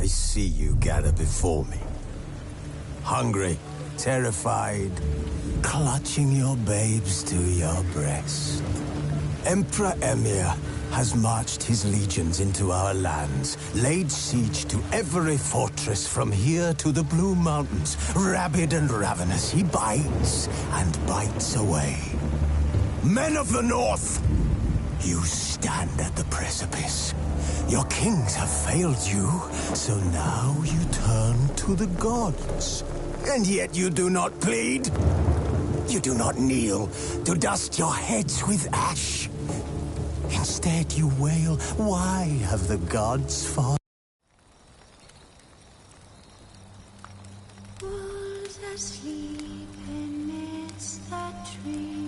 I see you gather before me. Hungry, terrified, clutching your babes to your breast. Emperor Emir has marched his legions into our lands, laid siege to every fortress from here to the Blue Mountains. Rabid and ravenous, he bites and bites away. Men of the North, you stand at the precipice. Your kings have failed you, so now you turn to the gods. And yet you do not plead. You do not kneel to dust your heads with ash. Instead you wail, why have the gods fallen? Wolves asleep amidst the trees.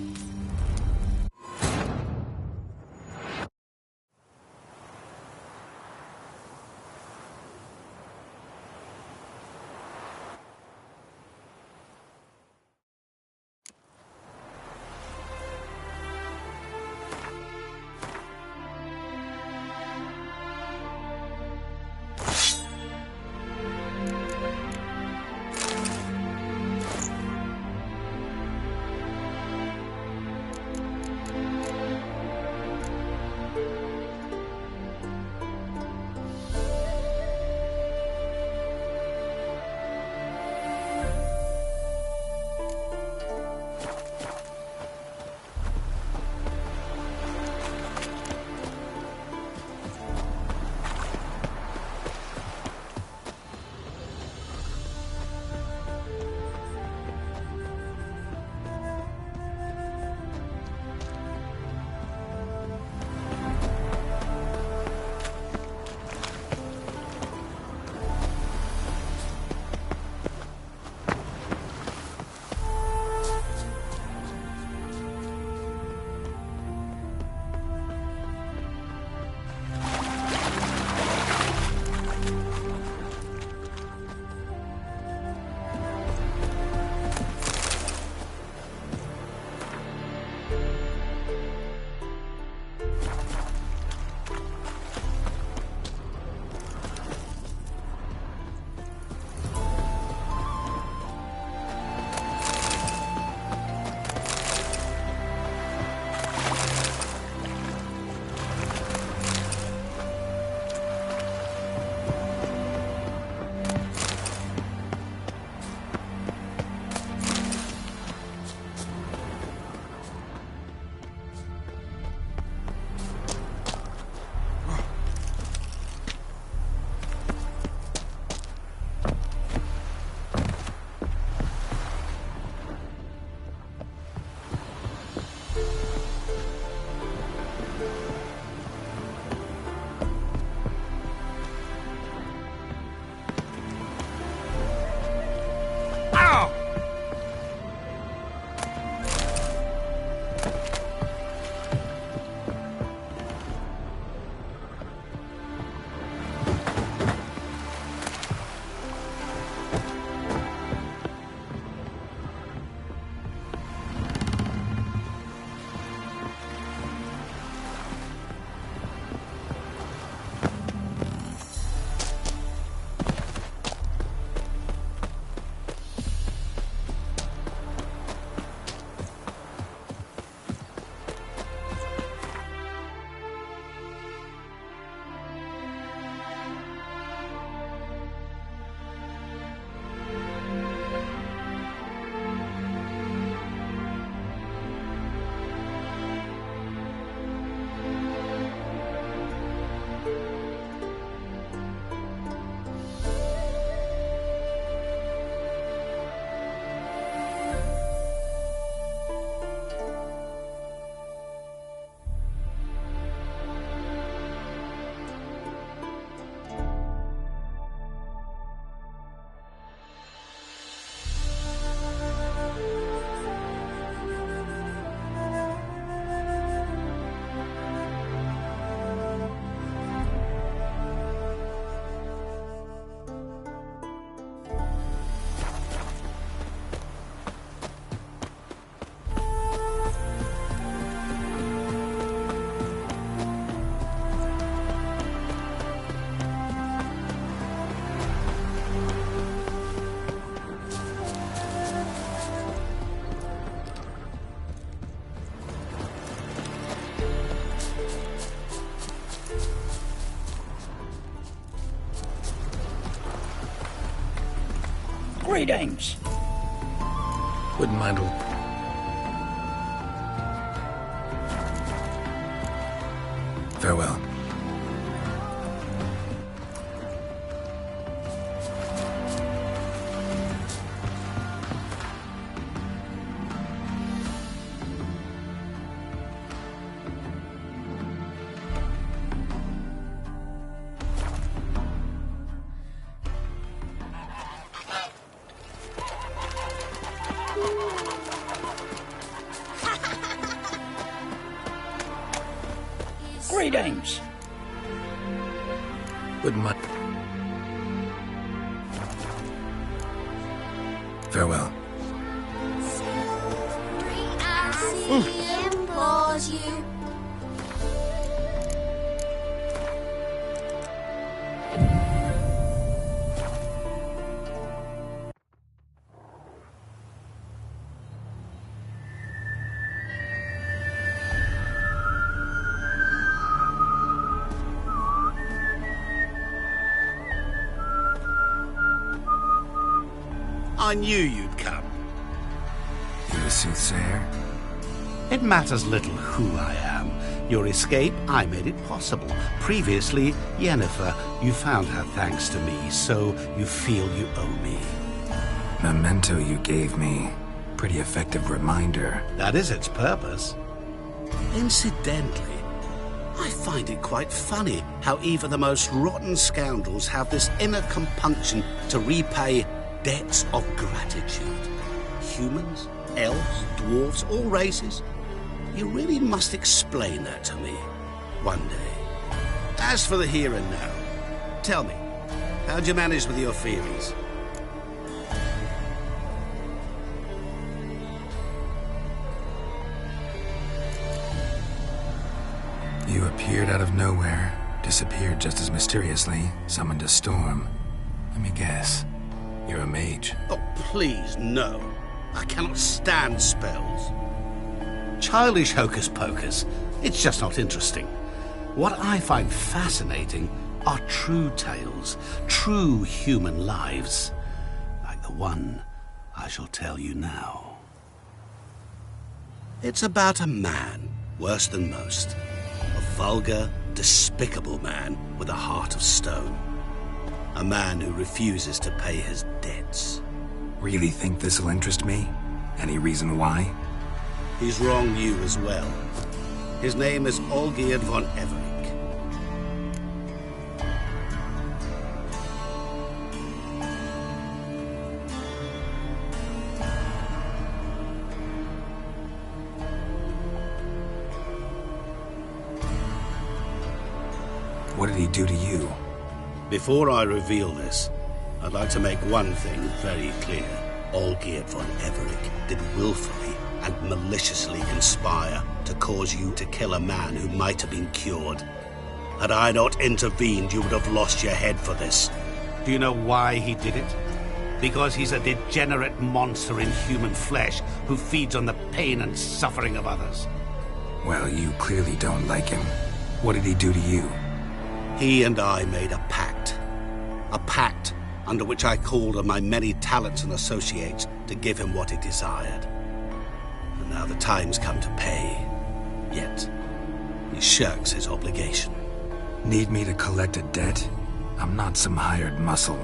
Greetings. Wouldn't mind a... Farewell. Greetings. Wouldn't mind... Farewell. Implores you. I knew you'd come. You a soothsayer? It matters little who I am. Your escape, I made it possible. Previously, Yennefer, you found her thanks to me, so you feel you owe me. Memento you gave me. Pretty effective reminder. That is its purpose. Incidentally, I find it quite funny how even the most rotten scoundrels have this inner compunction to repay debts of gratitude. Humans, elves, dwarves, all races. You really must explain that to me one day. As for the here and now, tell me, how'd you manage with your theories? You appeared out of nowhere, disappeared just as mysteriously, summoned a storm. Let me guess. You're a mage. Oh, please, no. I cannot stand spells. Childish hocus pocus. It's just not interesting. What I find fascinating are true tales, true human lives, like the one I shall tell you now. It's about a man, worse than most. A vulgar, despicable man with a heart of stone. A man who refuses to pay his debts. Really think this'll interest me? Any reason why? He's wronged you as well. His name is Olgierd von Everich. What did he do to you? Before I reveal this, I'd like to make one thing very clear. Olgierd von Everich did willfully and maliciously conspire to cause you to kill a man who might have been cured. Had I not intervened, you would have lost your head for this. Do you know why he did it? Because he's a degenerate monster in human flesh who feeds on the pain and suffering of others. Well, you clearly don't like him. What did he do to you? He and I made a pact. A pact under which I called on my many talents and associates to give him what he desired. And now the time's come to pay. Yet, he shirks his obligation. Need me to collect a debt? I'm not some hired muscle.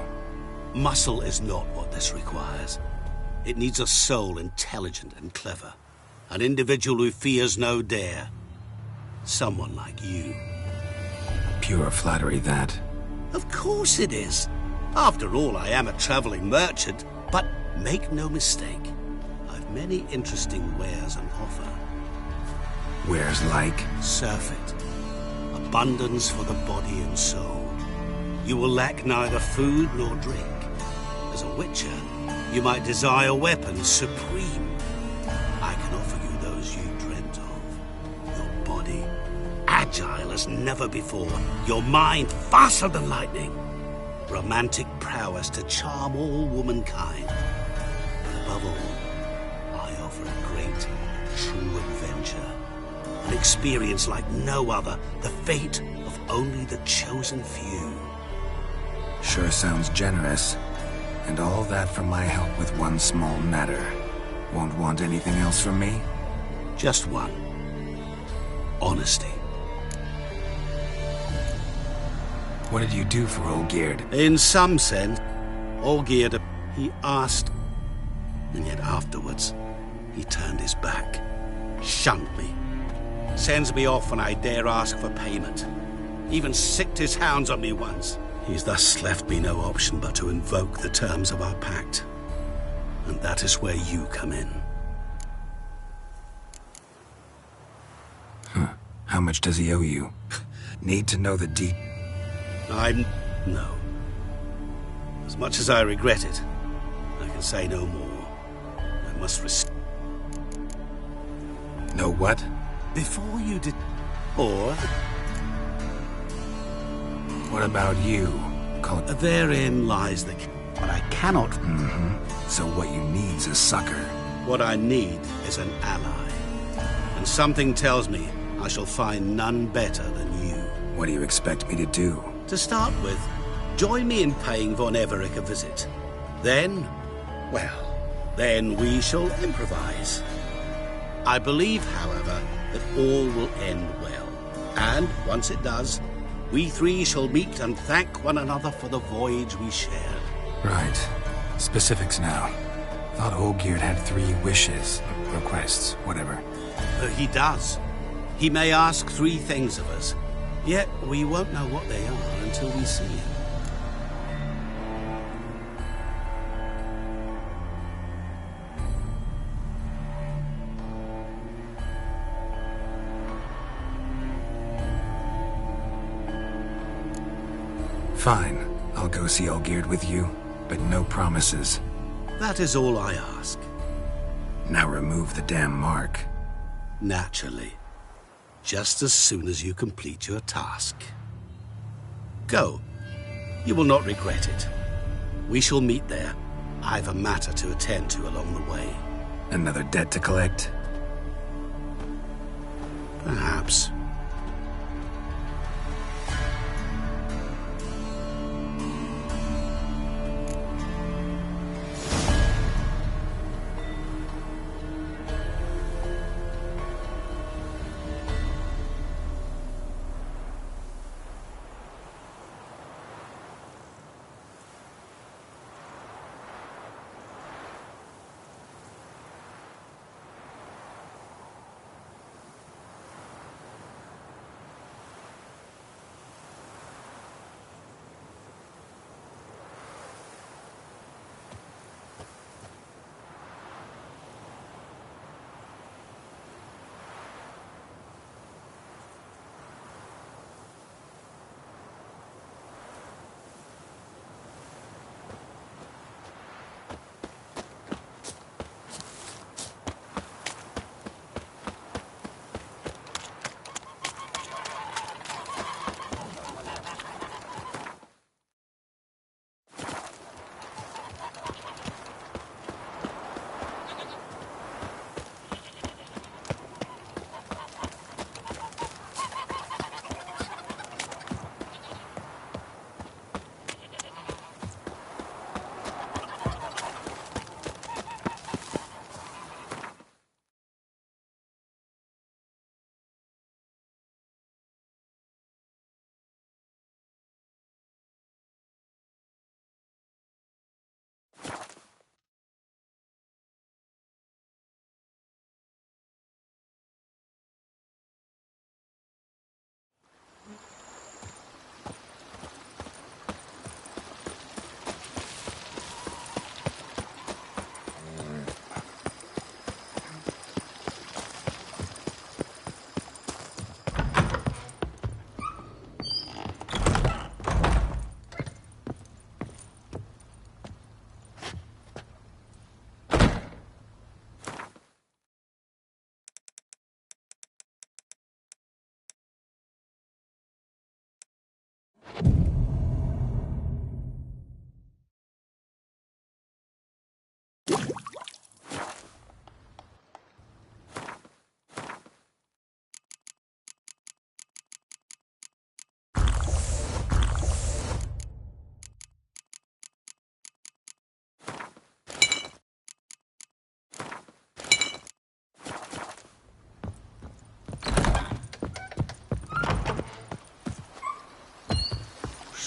Muscle is not what this requires. It needs a soul intelligent and clever. An individual who fears no dare. Someone like you. Pure flattery, that. Of course it is. After all, I am a traveling merchant. But make no mistake, I've many interesting wares on offer. Wares like? Surfeit. Abundance for the body and soul. You will lack neither food nor drink. As a witcher, you might desire weapons supreme. I can offer you those you dreamt of. Your body, agile as never before. Your mind, faster than lightning. Romantic prowess to charm all womankind. But above all, I offer a great, true adventure. An experience like no other. The fate of only the chosen few. Sure sounds generous. And all that for my help with one small matter. Won't want anything else from me? Just one. Honesty. What did you do for Olgierd? In some sense, Olgierd, he asked, and yet afterwards, he turned his back, shunned me, sends me off when I dare ask for payment, even sicked his hounds on me once. He's thus left me no option but to invoke the terms of our pact, and that is where you come in. How much does he owe you? Need to know the deep... No. As much as I regret it, I can say no more. I must Know what? Before you did... Or... What about you? Call it... Therein lies the... But I cannot... So what you need's a sucker. What I need is an ally. And something tells me I shall find none better than you. What do you expect me to do? To start with, join me in paying Von Everich a visit. Then, well, then we shall improvise. I believe, however, that all will end well. And, once it does, we three shall meet and thank one another for the voyage we shared. Right. Specifics now. Thought Olgierd had 3 wishes, requests, whatever. He does. He may ask 3 things of us, yet we won't know what they are until we see him. Fine. I'll go see Olgierd with you, but no promises. That is all I ask. Now remove the damn mark. Naturally. Just as soon as you complete your task. Go. You will not regret it. We shall meet there. I've a matter to attend to along the way. Another debt to collect? Perhaps.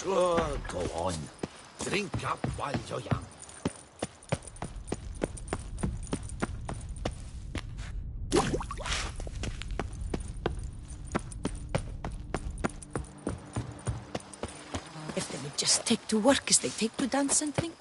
Sure, go on. Drink up while you're young. If they would just take to work as they take to dance and drink.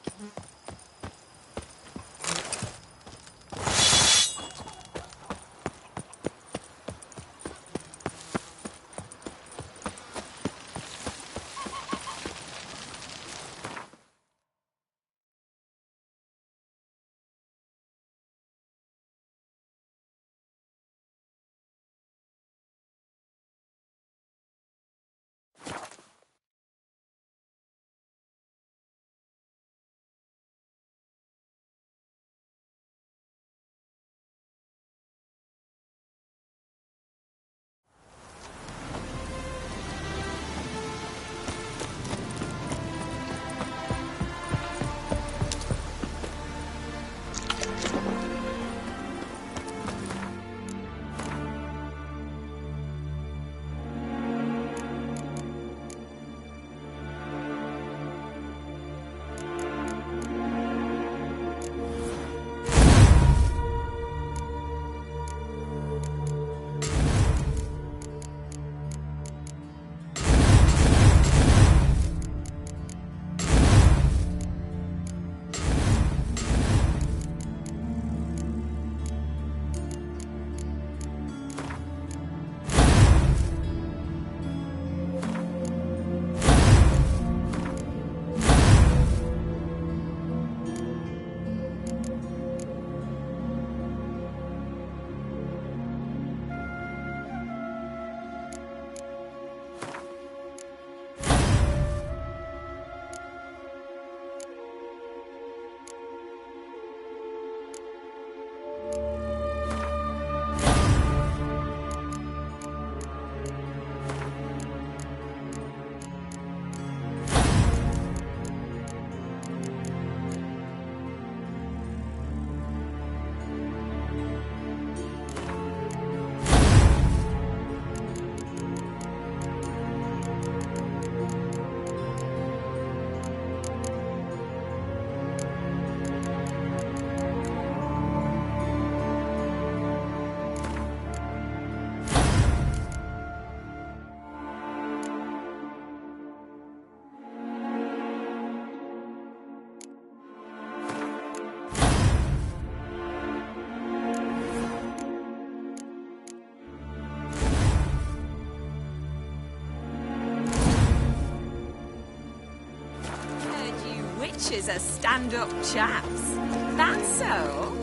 Witches are stand-up chaps. That's so?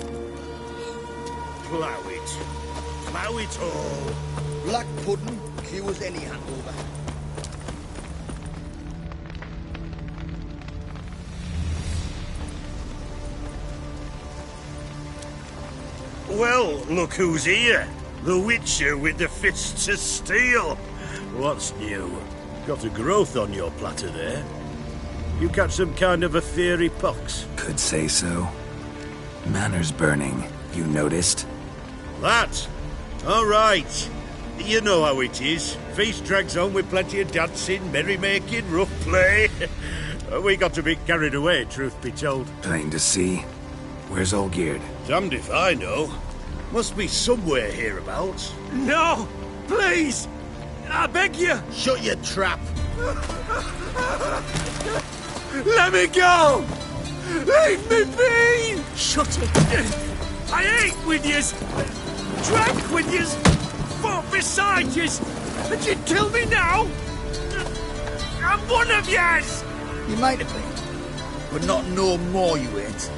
Plough it. Plough it all. Black pudding cures any hangover. Well, look who's here. The Witcher with the fists of steel. What's new? Got a growth on your platter there. You catch some kind of a fiery pox? Could say so. Manners burning, you noticed? That? All right. You know how it is. Feast drags on with plenty of dancing, merrymaking, rough play. We got a bit carried away, truth be told. Plain to see. Where's Olgierd? Damned if I know. Must be somewhere hereabouts. No! Please! I beg you! Shut your trap! Let me go! Leave me be! Shut it! I ate with yous! Drank with yous! Fought beside yous! And you'd kill me now? I'm one of yous! You might have been, but not no more you ain't.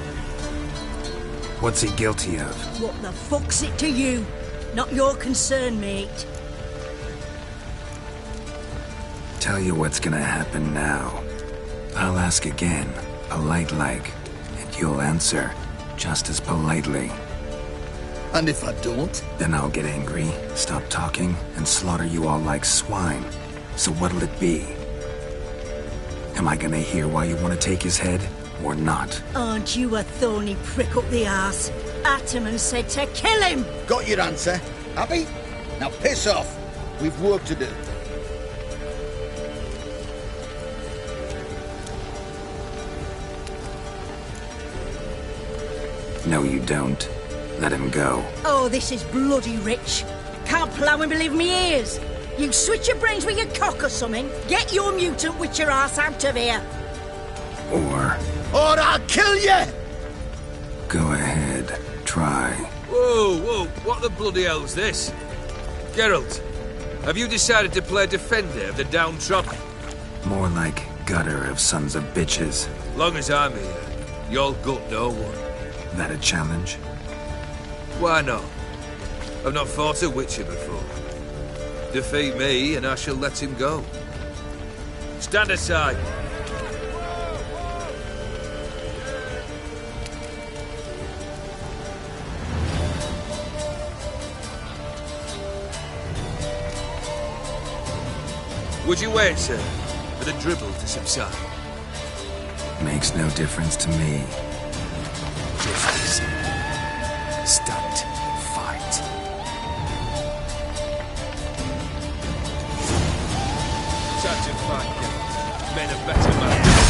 What's he guilty of? What the fuck's it to you? Not your concern, mate. Tell you what's gonna happen now. I'll ask again, polite-like, and you'll answer just as politely. And if I don't? Then I'll get angry, stop talking, and slaughter you all like swine. So what'll it be? Am I gonna hear why you want to take his head, or not? Aren't you a thorny prick up the arse? Ataman said to kill him! Got your answer. Happy? Now piss off. We've work to do. No, you don't. Let him go. Oh, this is bloody rich. Can't plough and believe me ears. You switch your brains with your cock or something. Get your mutant witcher ass out of here. Or I'll kill you! go ahead. Try. Whoa, whoa, what the bloody hell's this? Geralt, have you decided to play defender of the downtrodden? More like gutter of sons of bitches. Long as I'm here, you'll gut no one. That a challenge? Why not? I've not fought a witcher before. Defeat me and I shall let him go. Stand aside. Would you wait, sir, for the dribble to subside? Makes no difference to me. Justice. Stand. Fight. Time to fight, Geralt. Men are better men.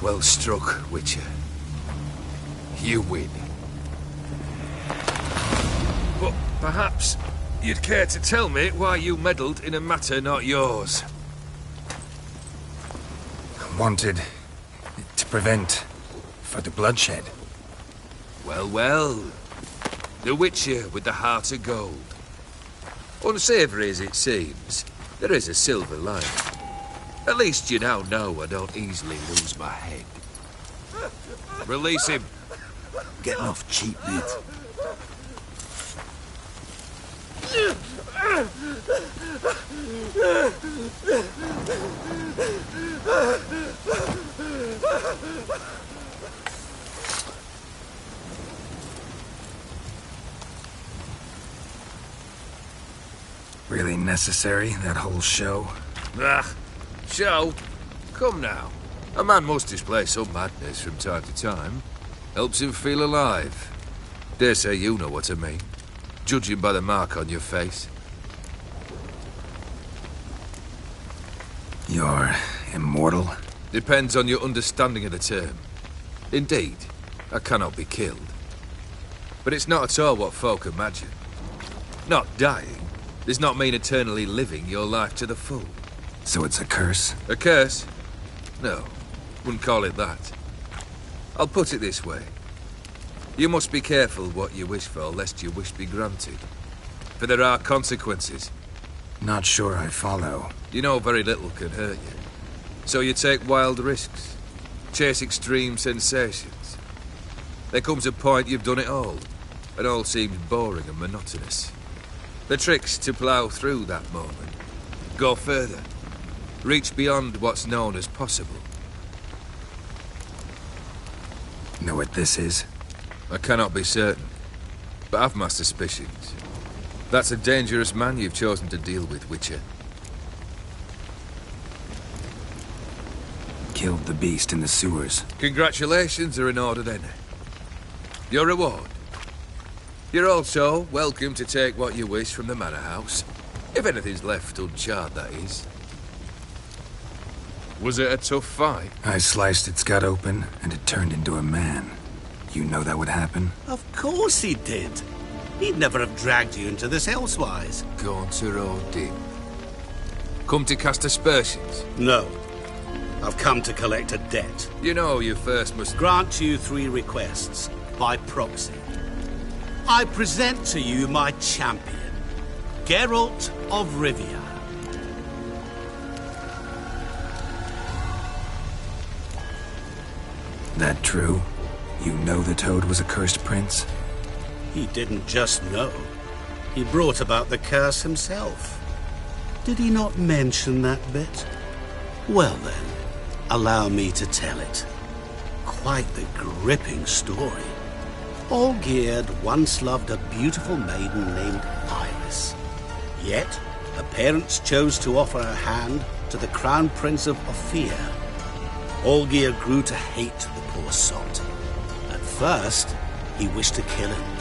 Well struck, Witcher. You win. But perhaps you'd care to tell me why you meddled in a matter not yours. Wanted to prevent further bloodshed. Well, well. The Witcher with the heart of gold. Unsavoury as it seems, there is a silver lining. At least you now know I don't easily lose my head. Release him. Getting off cheap, mate. Really necessary, that whole show? Ah, show? Come now. A man must display some madness from time to time. Helps him feel alive. Dare say you know what I mean. Judging by the mark on your face. You're immortal? Depends on your understanding of the term. Indeed, I cannot be killed. But it's not at all what folk imagine. Not dying does not mean eternally living your life to the full. So it's a curse? A curse? No, wouldn't call it that. I'll put it this way. You must be careful what you wish for, lest your wish be granted. For there are consequences. Not sure I follow. You know very little can hurt you. So you take wild risks. Chase extreme sensations. There comes a point you've done it all, and all seems boring and monotonous. The trick's to plough through that moment. Go further. Reach beyond what's known as possible. Know what this is? I cannot be certain, but I've my suspicions. That's a dangerous man you've chosen to deal with, Witcher. Killed the beast in the sewers. Congratulations are in order then. Your reward. You're also welcome to take what you wish from the manor house. If anything's left uncharred, that is. Was it a tough fight? I sliced its gut open, and it turned into a man. You know that would happen? Of course he did. He'd never have dragged you into this elsewise. Gaunter O'Dim. Come to cast aspersions? No. I've come to collect a debt. You know you first must... Grant you 3 requests, by proxy. I present to you my champion, Geralt of Rivia. That true? You know the Toad was a cursed prince? He didn't just know. He brought about the curse himself. Did he not mention that bit? Well then, allow me to tell it. Quite the gripping story. Olgierd once loved a beautiful maiden named Iris. Yet, her parents chose to offer her hand to the Crown Prince of Ophir. Olgierd grew to hate the poor sot. At first, he wished to kill him.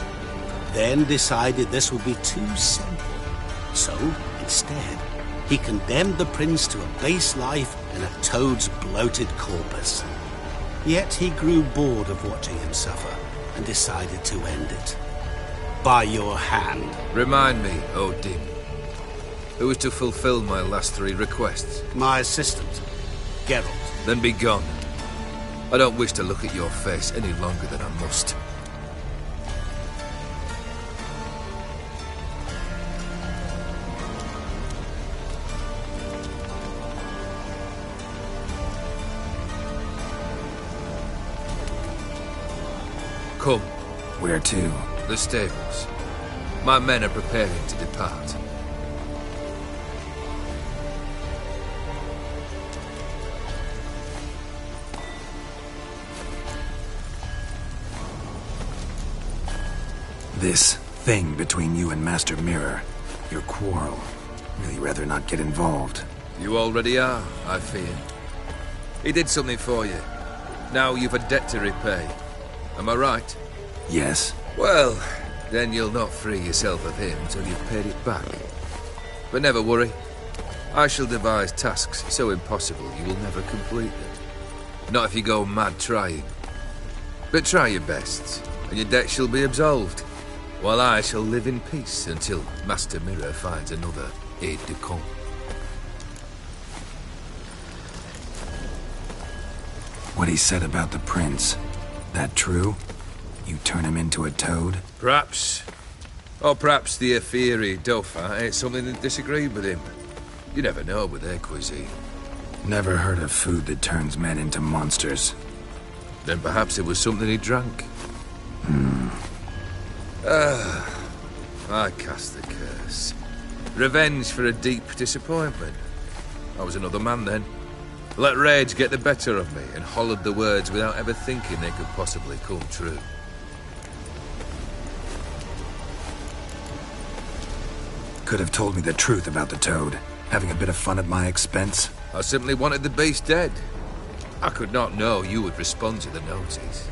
Then decided this would be too simple. So, instead, he condemned the prince to a base life in a toad's bloated corpus. Yet he grew bored of watching him suffer and decided to end it. By your hand. Remind me, Odin. Who was to fulfill my last 3 requests? My assistant, Geralt. Then be gone. I don't wish to look at your face any longer than I must. Come. Where to? The stables. My men are preparing to depart. This thing between you and Master Mirror, your quarrel. Really rather not get involved. You already are, I fear. He did something for you. Now you've a debt to repay. Am I right? Yes. Well, then you'll not free yourself of him till you've paid it back. But never worry. I shall devise tasks so impossible you will never complete them. Not if you go mad trying. But try your best, and your debt shall be absolved, while I shall live in peace until Master Mirror finds another aide-de-camp. What he said about the prince, that true? You turn him into a toad? Perhaps. Or perhaps the Ophiri Dauphin ate something that disagreed with him. You never know with their cuisine. Never heard of food that turns men into monsters. Then perhaps it was something he drank. I cast the curse. Revenge for a deep disappointment. I was another man then. Let rage get the better of me and hollered the words without ever thinking they could possibly come true. Could have told me the truth about the toad, having a bit of fun at my expense. I simply wanted the beast dead. I could not know you would respond to the notice.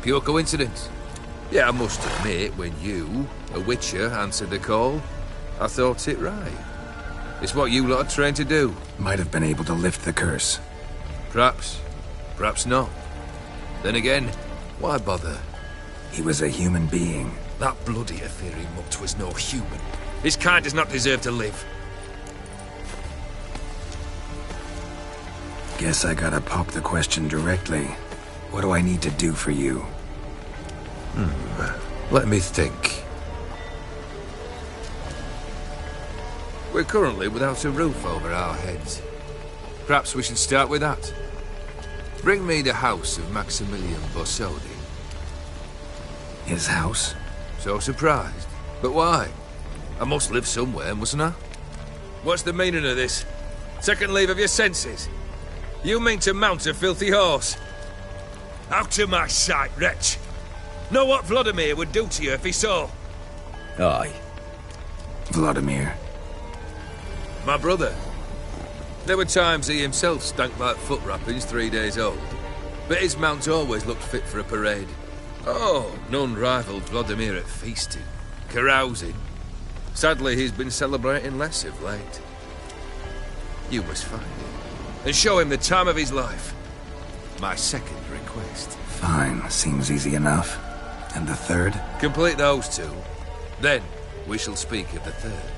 Pure coincidence. Yeah, I must admit, when you, a witcher, answered the call, I thought it right. It's what you lot are trained to do. Might have been able to lift the curse. Perhaps. Perhaps not. Then again, why bother? He was a human being. That bloody Ophiri mutt was no human. His kind does not deserve to live. Guess I gotta pop the question directly. What do I need to do for you? Let me think. We're currently without a roof over our heads. Perhaps we should start with that. Bring me the house of Maximilian Borsodi. His house? So surprised. But why? I must live somewhere, mustn't I? What's the meaning of this? Second leave of your senses? You mean to mount a filthy horse? Out of my sight, wretch! Know what Vladimir would do to you if he saw? Aye. Vladimir. My brother. There were times he himself stank like foot wrappings 3 days old. But his mount always looked fit for a parade. Oh, none rivaled Vladimir at feasting, carousing. Sadly, he's been celebrating less of late. You must find him, and show him the time of his life. My second request. Fine, seems easy enough. And the third? Complete those two. Then, we shall speak of the third.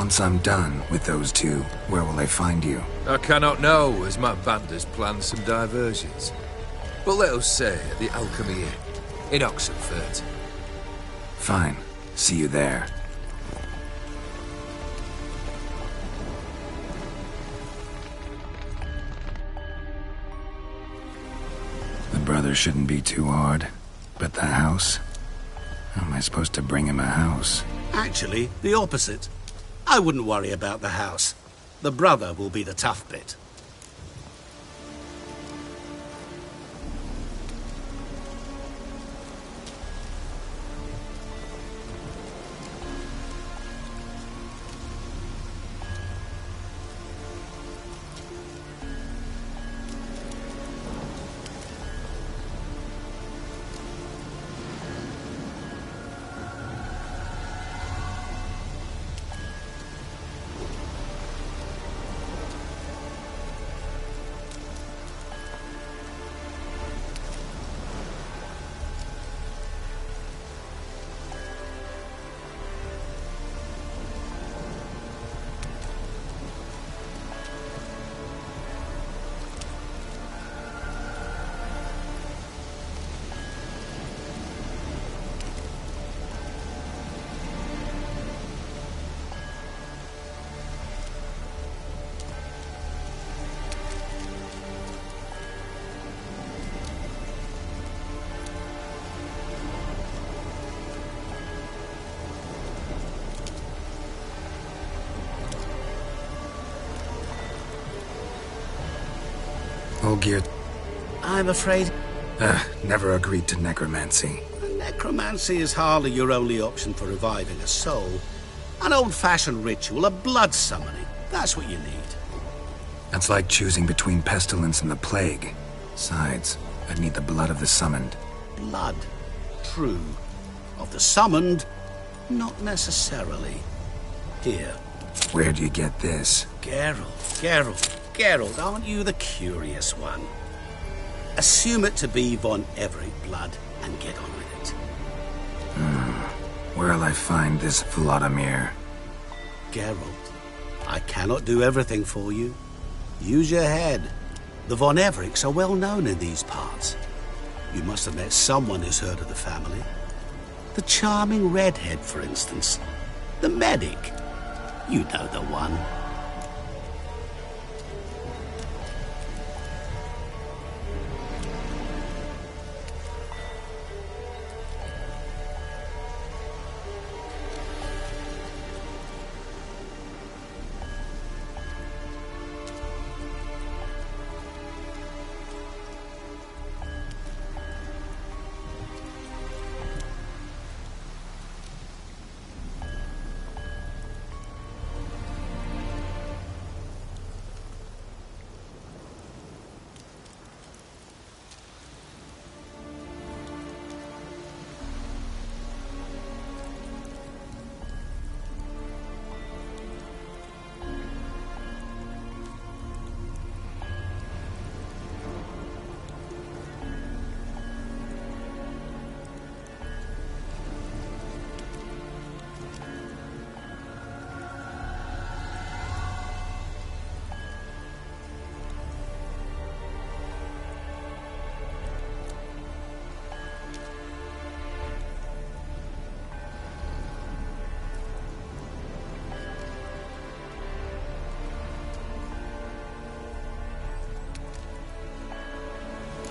Once I'm done with those two, where will I find you? I cannot know, as my band has planned some diversions. But let us say at the Alchemy Inn, in Oxenfurt. Fine. See you there. The brother shouldn't be too hard. But the house? How am I supposed to bring him a house? Actually, the opposite. I wouldn't worry about the house. The brother will be the tough bit. All gear. I'm afraid Never agreed to necromancy. necromancy is hardly your only option for reviving a soul. An old-fashioned ritual, a blood summoning. That's what you need. That's like choosing between pestilence and the plague. Besides, I'd need the blood of the summoned. Blood. True. Of the summoned, not necessarily. Here. Where'd you get this? Geralt, aren't you the curious one? Assume it to be von Everett blood and get on with it. Where'll I find this Vladimir? Geralt, I cannot do everything for you. Use your head. The von Evericks are well known in these parts. You must have met someone who's heard of the family. The charming redhead, for instance. The medic. You know the one.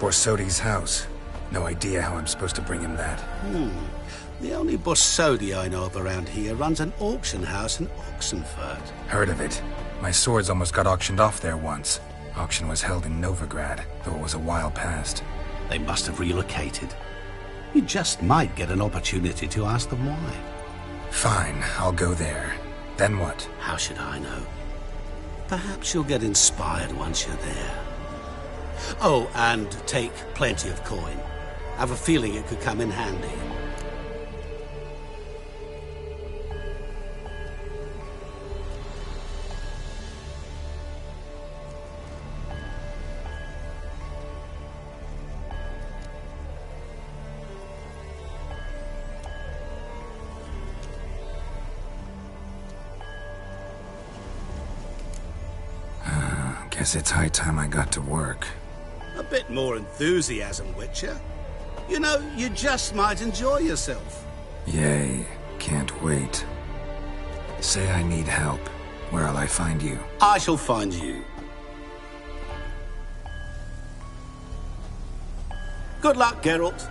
Borsodi's house. No idea how I'm supposed to bring him that. The only Borsodi I know of around here runs an auction house in Oxenfurt. Heard of it. My swords almost got auctioned off there once. Auction was held in Novigrad, though it was a while past. They must have relocated. You just might get an opportunity to ask them why. Fine, I'll go there. Then what? How should I know? Perhaps you'll get inspired once you're there. Oh, and take plenty of coin. I have a feeling it could come in handy. Guess it's high time I got to work. A bit more enthusiasm, Witcher. You know, you just might enjoy yourself. Yay, can't wait. Say I need help. Where'll I find you? I shall find you. Good luck, Geralt.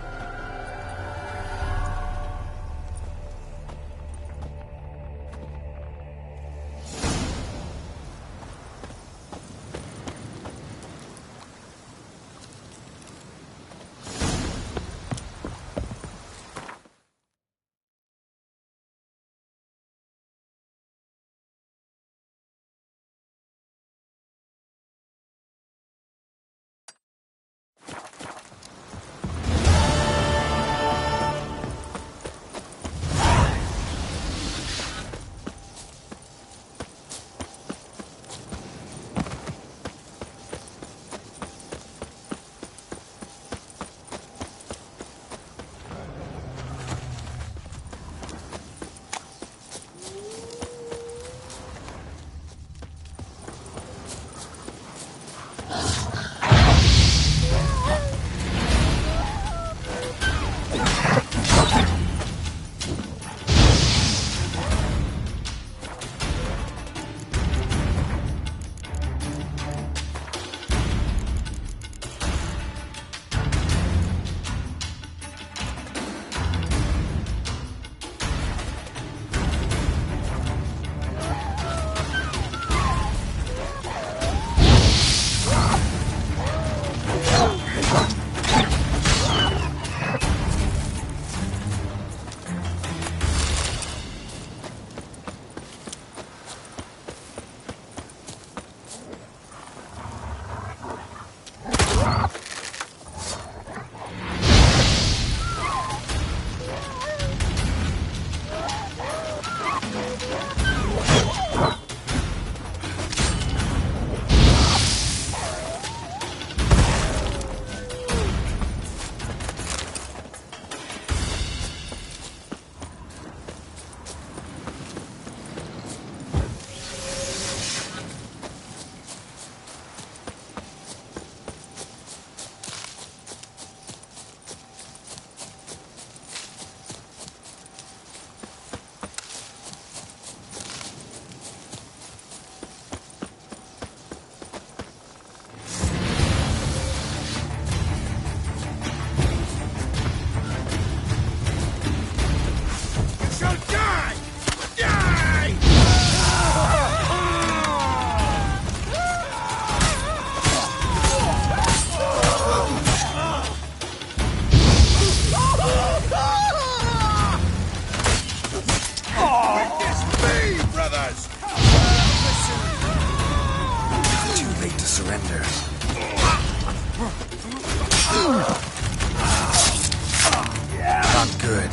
Not good.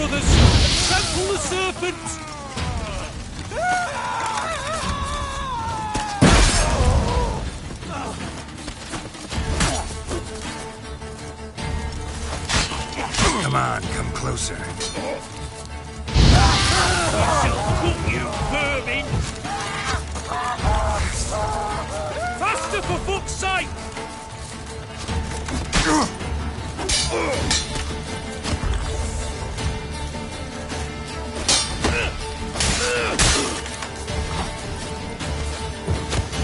brothers, and trample the serpent! Come on, come closer. You vermin! Faster, for fuck's sake!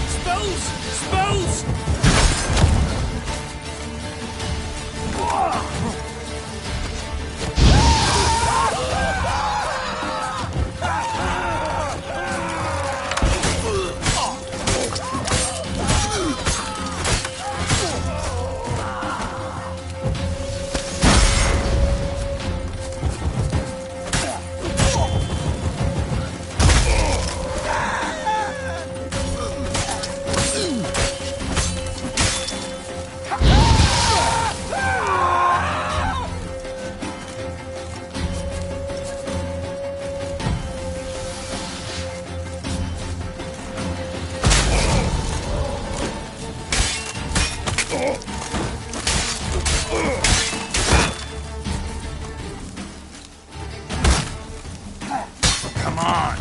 Spells! Spells! Come on!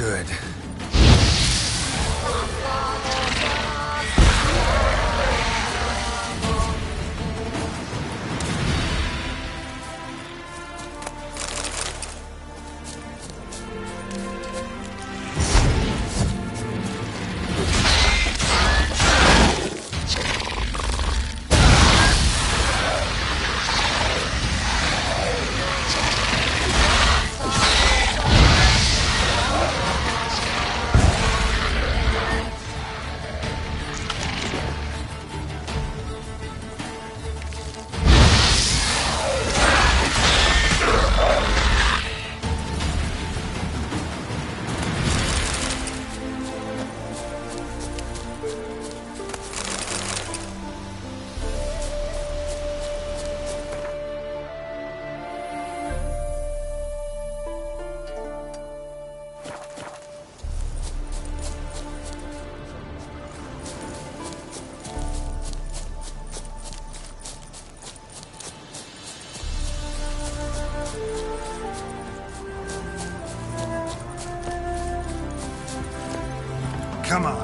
good. Come on.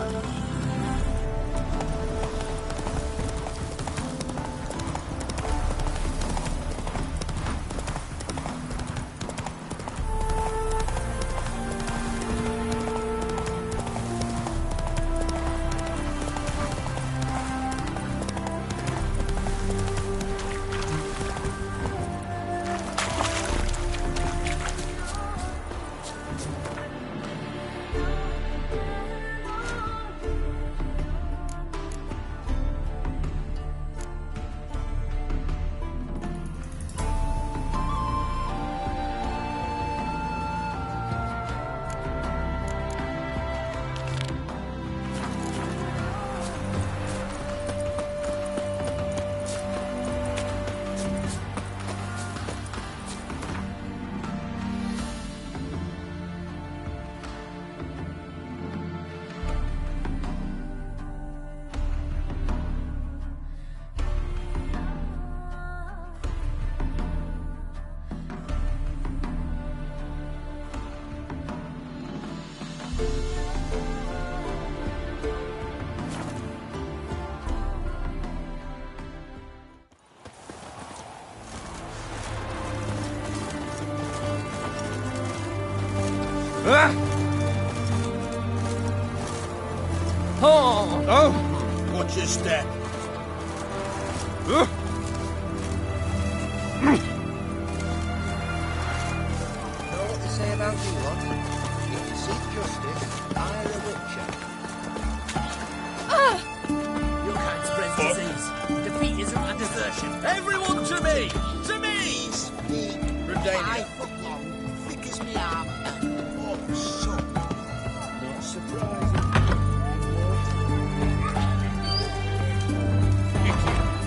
Oh! Watch your step. Know what they say about you lot? If you seek justice, hire a witcher. You can't spread disease. Defeat isn't a desertion. Everyone to me! To me! Redania. 5 foot long, thick as me arm. Oh, son. Not surprising.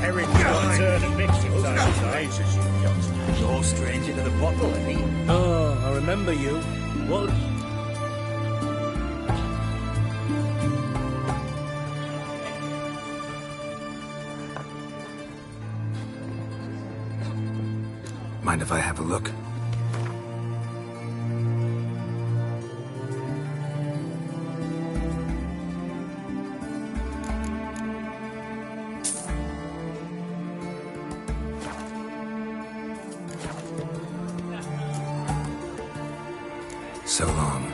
Eric got turned and mixed himself, as you youngsters. No stranger to the bottle, eh? Oh, I remember you. What? Mind if I have a look? So long.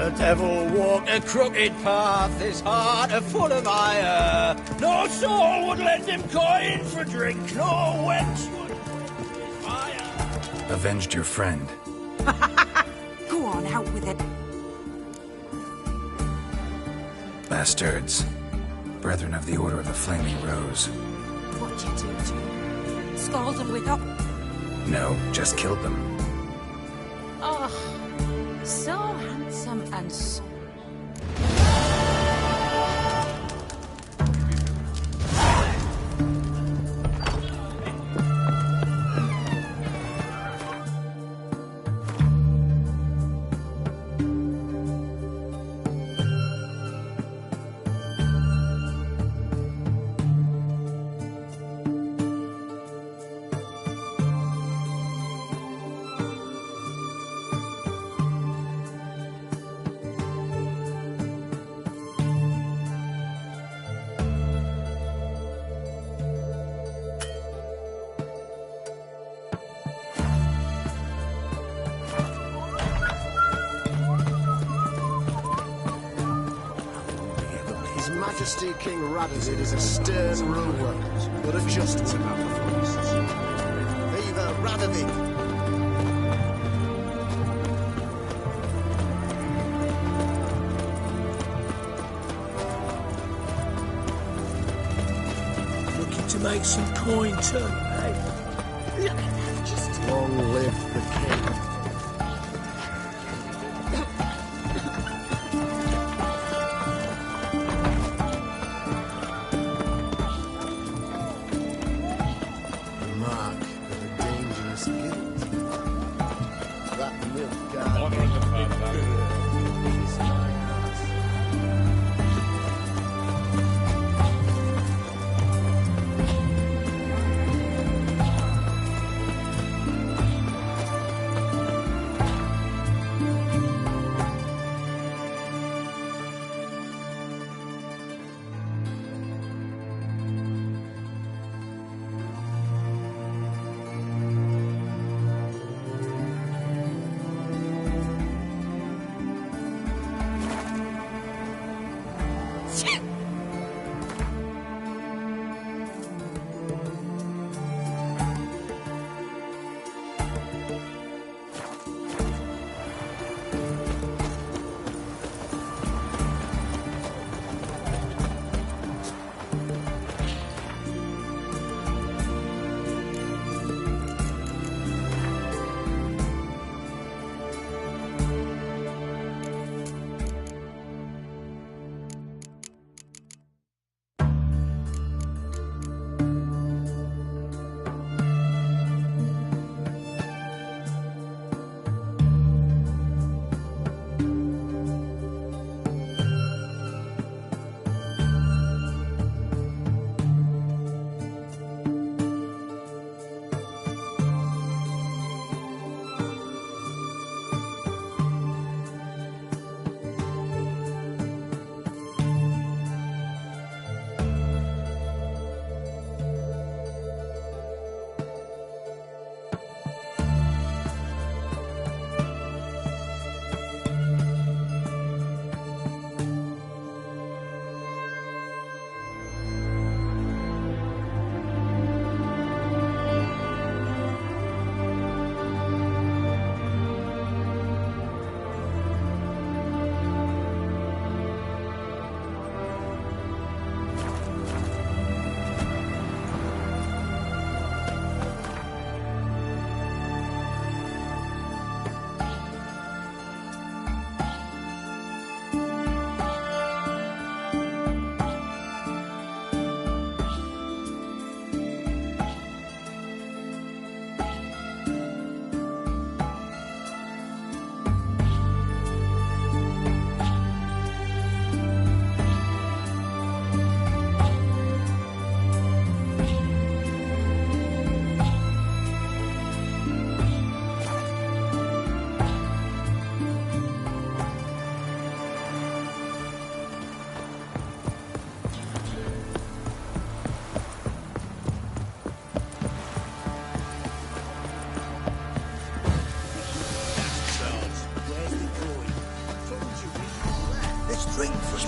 The devil walked a crooked path, his heart a full of ire. No soul would lend him coin for drink, no wench would fire. Avenged your friend. Go on, out with it. Bastards. Brethren of the Order of the Flaming Rose. What'd you do to him? Scald him with up? No, just killed them. Oh, so handsome and so... His Majesty King Radazid is a stern ruler, but a just one. Viva Radovid! Looking to make some coin too, eh? Look at that, just... Long live the king. Mark of a dangerous guilt. That milk guard.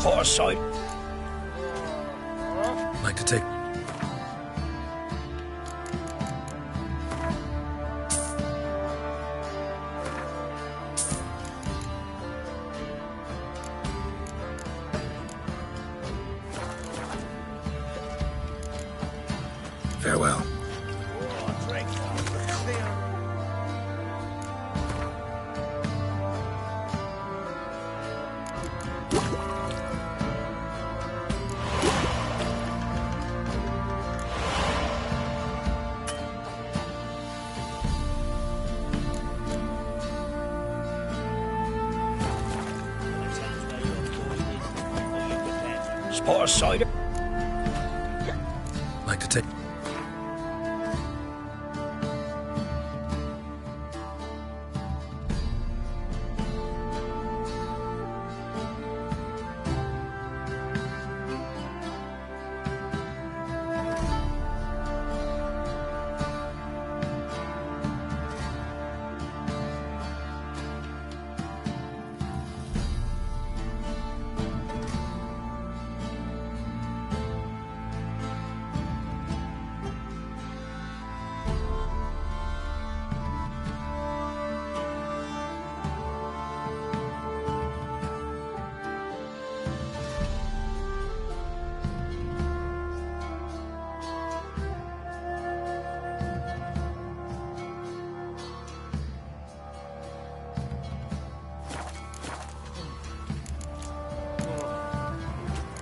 Spot aside. Like to take... Farewell. Spot aside. Like to take...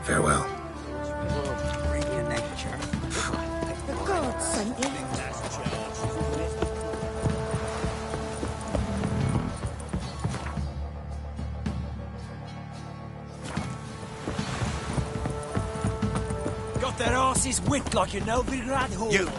Farewell. The gods sent you. Got their asses whipped like a Novigrad whore. You!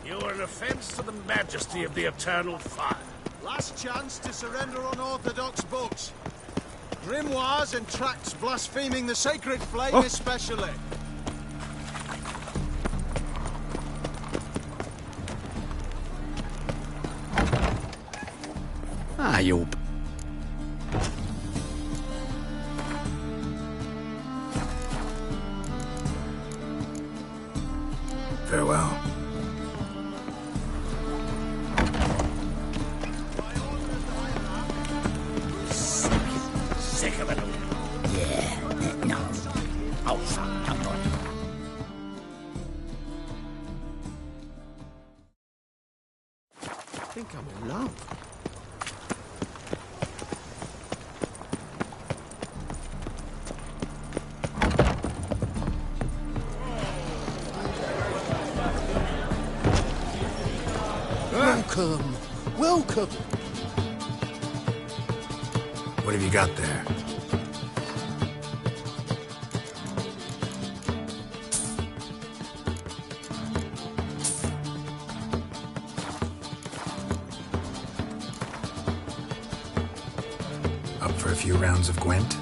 You are an offence to the majesty of the eternal fire. Last chance to surrender unorthodox books. Grimoires and tracts blaspheming the sacred flame especially. Ah, you... Farewell. Sick of it all. Yeah, no. Oh, fuck, I'm not. I think I'm in love. Welcome, welcome. What have you got there? Up for a few rounds of Gwent?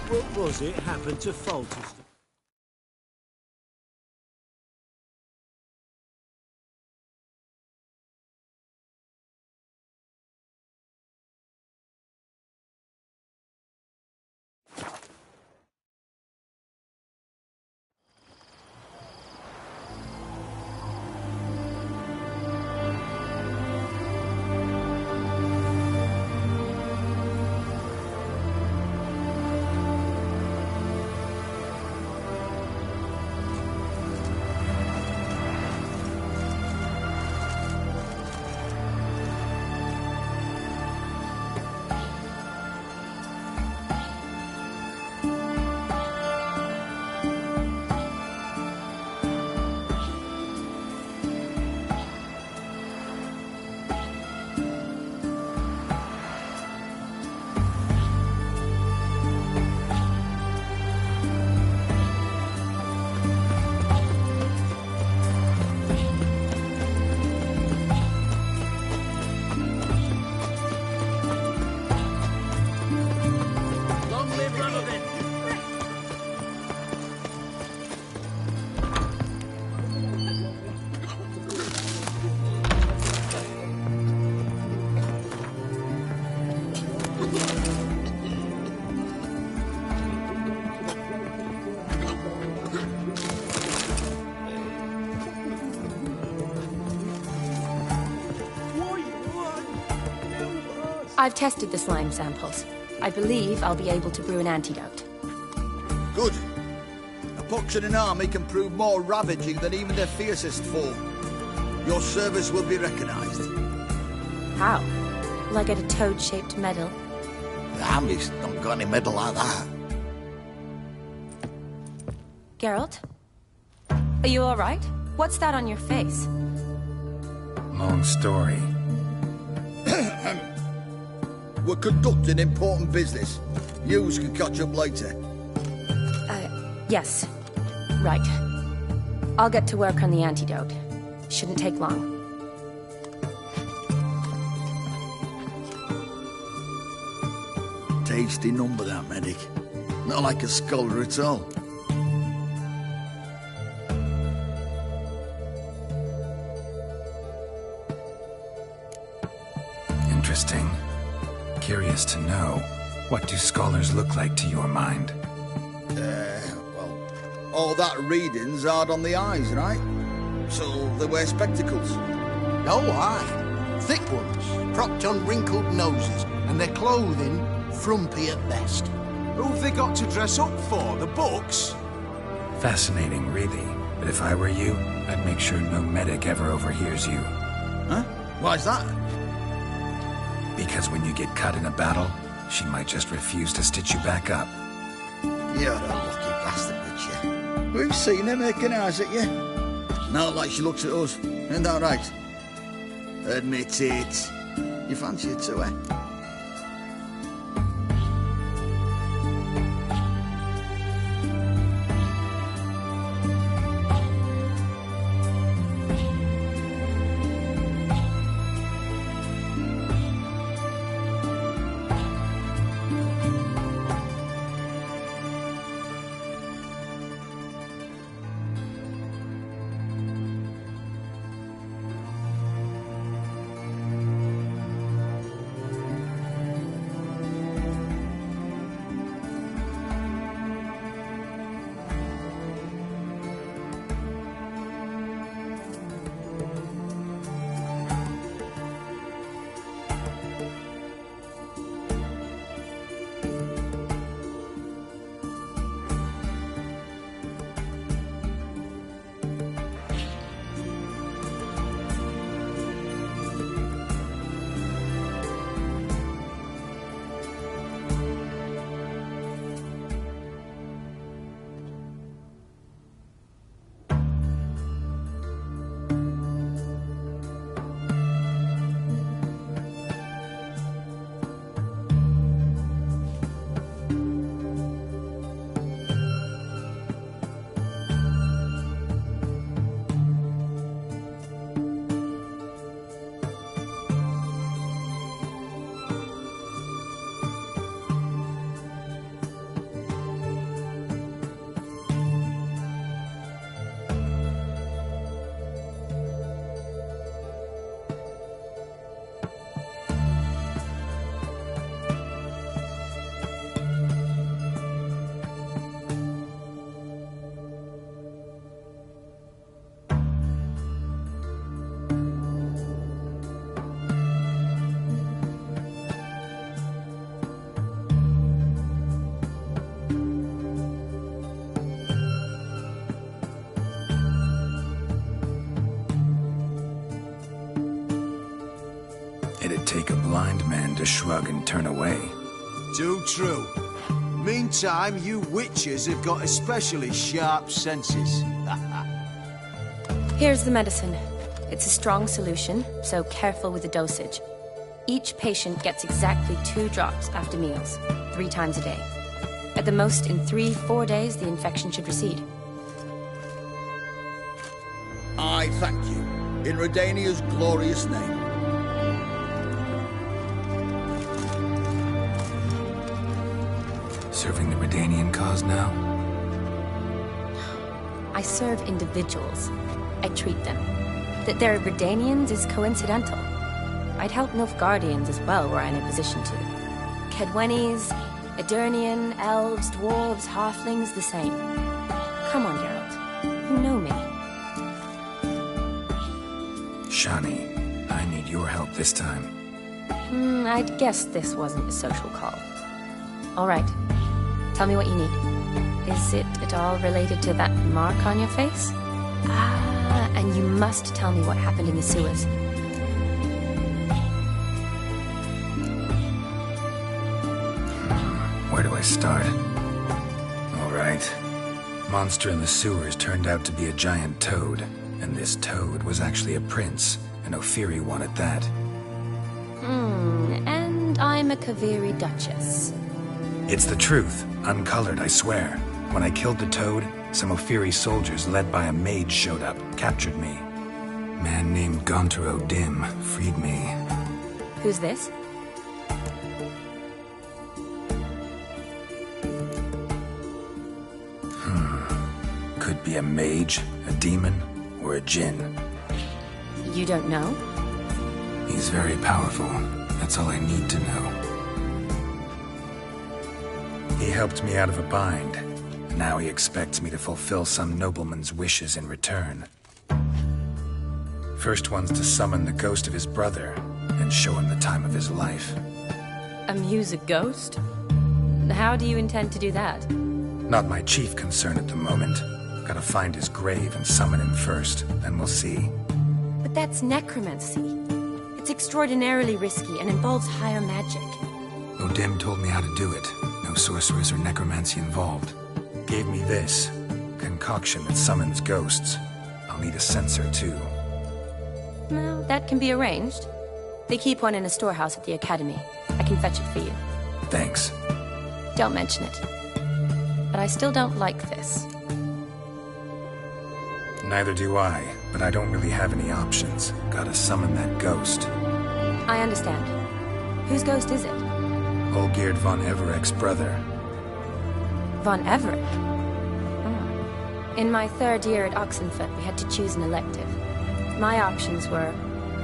What was it happened to Foltest? I've tested the slime samples. I believe I'll be able to brew an antidote. Good. A pox in an army can prove more ravaging than even their fiercest foe. Your service will be recognized. How? Will I get a toad-shaped medal? The army's not got any medal like that. Geralt? Are you all right? What's that on your face? Long story. We're conducting important business. Yous can catch up later. Yes. Right. I'll get to work on the antidote. Shouldn't take long. Tasty number, that medic. Not like a scholar at all. Interesting. Curious to know, what do scholars look like to your mind? Well, all that reading's hard on the eyes, right? So they wear spectacles. Oh, aye. Thick ones, propped on wrinkled noses, and their clothing frumpy at best. Who've they got to dress up for? The books? Fascinating, really. But if I were you, I'd make sure no medic ever overhears you. Huh? Why's that? Because when you get cut in a battle, she might just refuse to stitch you back up. You're a lucky bastard, bitch, you. We've seen her making eyes at you. Not like she looks at us. Ain't that right? Admit it. You fancy it too, eh? take a blind man to shrug and turn away. Too true. Meantime, you witches have got especially sharp senses. Here's the medicine. It's a strong solution, so careful with the dosage. Each patient gets exactly 2 drops after meals, 3 times a day. At the most, in 3-4 days, the infection should recede. I thank you, in Redania's glorious name. Serving the Redanian cause now? I serve individuals. I treat them. That they're Redanians is coincidental. I'd help Nilfgaardians as well were I in a position to. Kedwenis, Edirnian, elves, dwarves, halflings, the same. Come on, Geralt. You know me. Shani, I need your help this time. I'd guess this wasn't a social call. All right. Tell me what you need. Is it at all related to that mark on your face? Ah, and you must tell me what happened in the sewers. Where do I start? All right. Monster in the sewers turned out to be a giant toad, and this toad was actually a prince, an Ophiri one at that. And I'm a Kaviri duchess. It's the truth, uncolored, I swear. When I killed the toad, some Ophiri soldiers led by a mage showed up, captured me. Man named Gontaro Dim freed me. Who's this? Could be a mage, a demon, or a djinn. You don't know? He's very powerful. That's all I need to know. He helped me out of a bind. Now he expects me to fulfill some nobleman's wishes in return. First one's to summon the ghost of his brother and show him the time of his life. Amuse a ghost? How do you intend to do that? Not my chief concern at the moment. Gotta find his grave and summon him first, then we'll see. But that's necromancy. It's extraordinarily risky and involves higher magic. Odim told me how to do it. No sorcerers or necromancy involved. Gave me this concoction that summons ghosts. I'll need a censer too. Well, that can be arranged. They keep one in a storehouse at the academy. I can fetch it for you. Thanks. Don't mention it. But I still don't like this. Neither do I, but I don't really have any options. Gotta summon that ghost. I understand. Whose ghost is it? Olgierd von Everek's brother. Von Everek? In my 3rd year at Oxenfoot, we had to choose an elective. My options were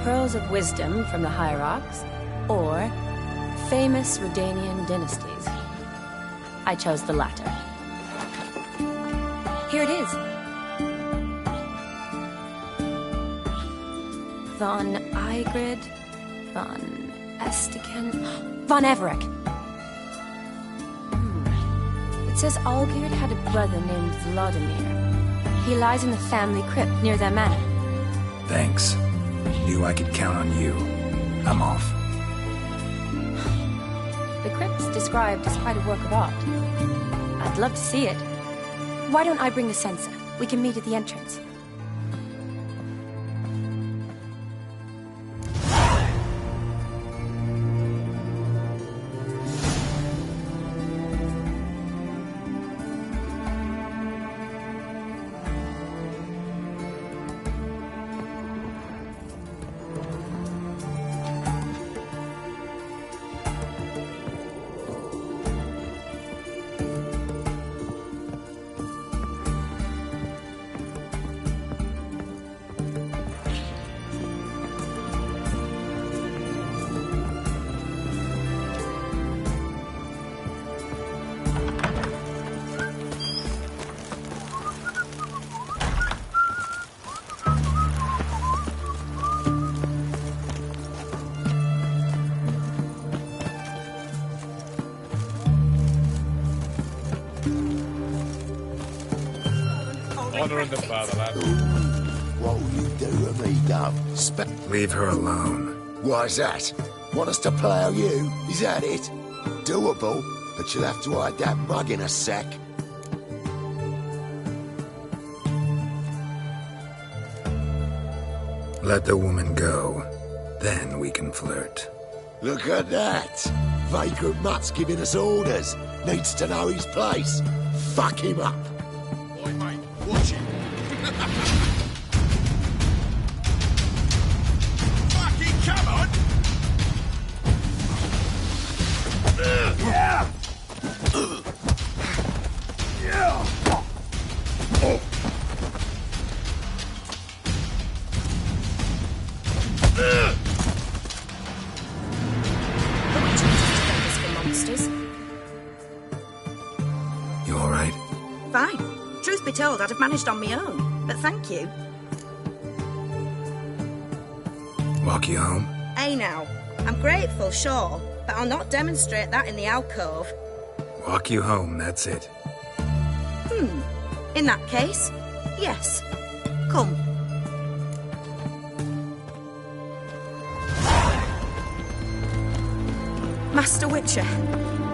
Pearls of Wisdom from the Hierarchs, or Famous Redanian Dynasties. I chose the latter. Here it is. Von Igrid, Von Estiken, Von Everek. It says Olgierd had a brother named Vladimir. He lies in the family crypt near their manor. Thanks. Knew I could count on you. I'm off. The crypt's described as quite a work of art. I'd love to see it. Why don't I bring the censer? We can meet at the entrance. Honouring the fatherland. What will you do if he don't? Leave her alone. Why's that? Want us to plough you? Is that it? Doable, but you'll have to hide that mug in a sec. Let the woman go. Then we can flirt. Look at that! Vagrant Mutt's giving us orders. Needs to know his place. Fuck him up. Oi, mate, watch it. Fucking come on! Yeah! Yeah! Oh. Monsters. You all right? Fine. Truth be told, I'd have managed on my own, but thank you. Walk you home? Hey now, I'm grateful, sure, but I'll not demonstrate that in the alcove. Walk you home, that's it. In that case, yes. Come. Master Witcher,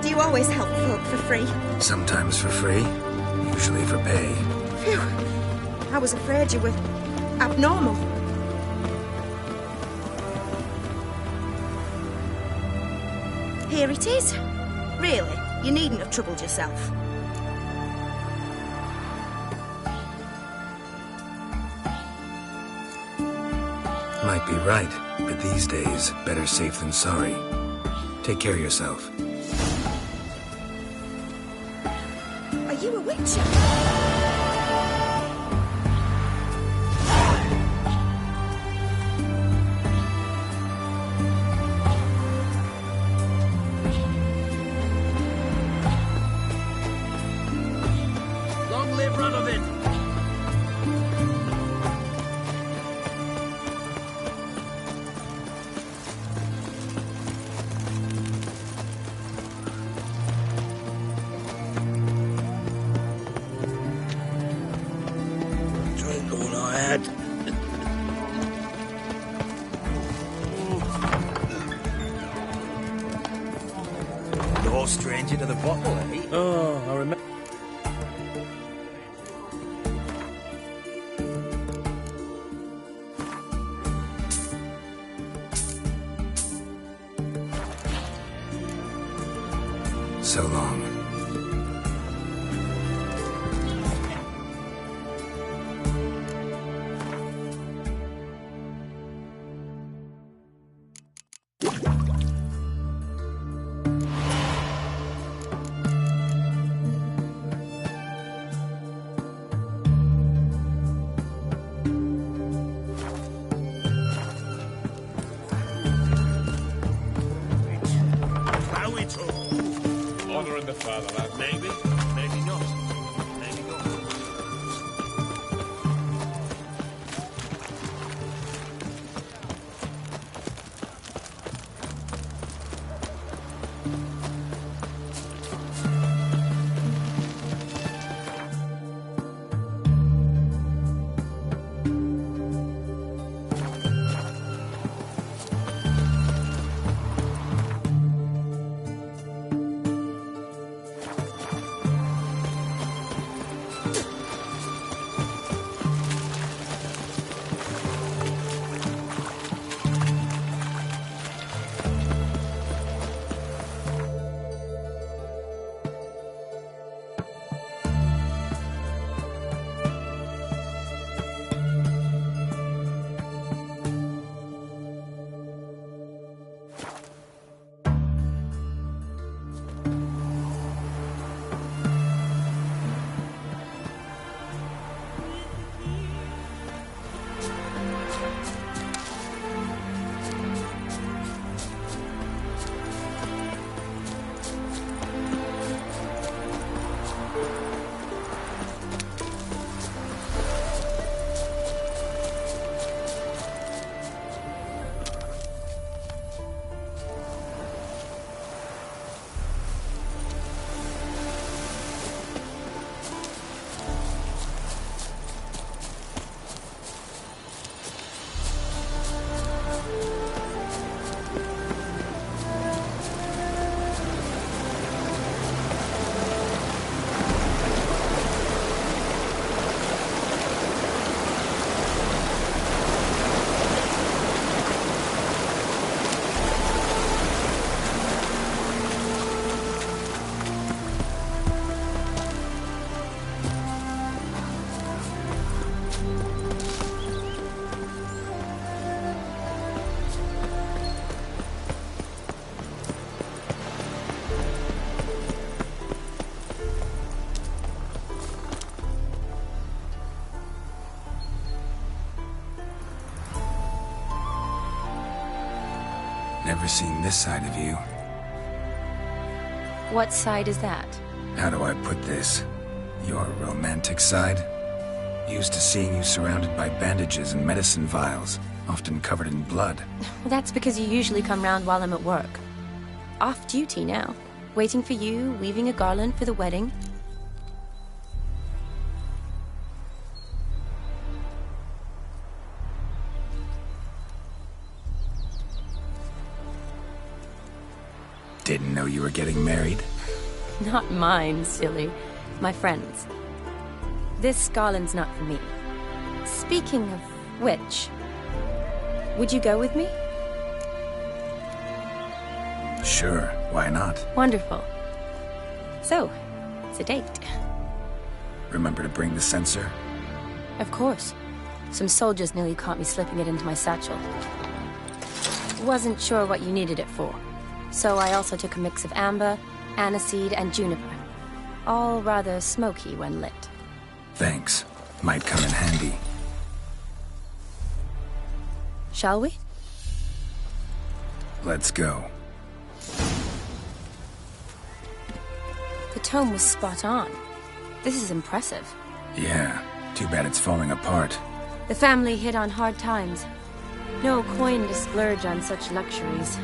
do you always help folk for free? Sometimes for free, usually for pay. Phew. I was afraid you were abnormal. Here it is. Really, you needn't have troubled yourself. Might be right, but these days, better safe than sorry. Take care of yourself. Are you a witcher? Long live Radovid! Drink all I had. No stranger to the bottle, eh? Oh, I remember. So long. How it all? Honouring the fatherland. Maybe, maybe not. Maybe not. never seen this side of you. What side is that? How do I put this? Your romantic side? Used to seeing you surrounded by bandages and medicine vials, often covered in blood. Well, that's because you usually come round while I'm at work. Off duty now. Waiting for you, weaving a garland for the wedding. Didn't know you were getting married? Not mine, silly. My friend's. This garland's not for me. Speaking of which, would you go with me? Sure, why not? Wonderful. So, it's a date. Remember to bring the censer? Of course. Some soldiers nearly caught me slipping it into my satchel. Wasn't sure what you needed it for. So I also took a mix of amber, aniseed, and juniper. All rather smoky when lit. Thanks. Might come in handy. Shall we? Let's go. The tome was spot on. This is impressive. Yeah, too bad it's falling apart. The family hit on hard times. No coin to splurge on such luxuries.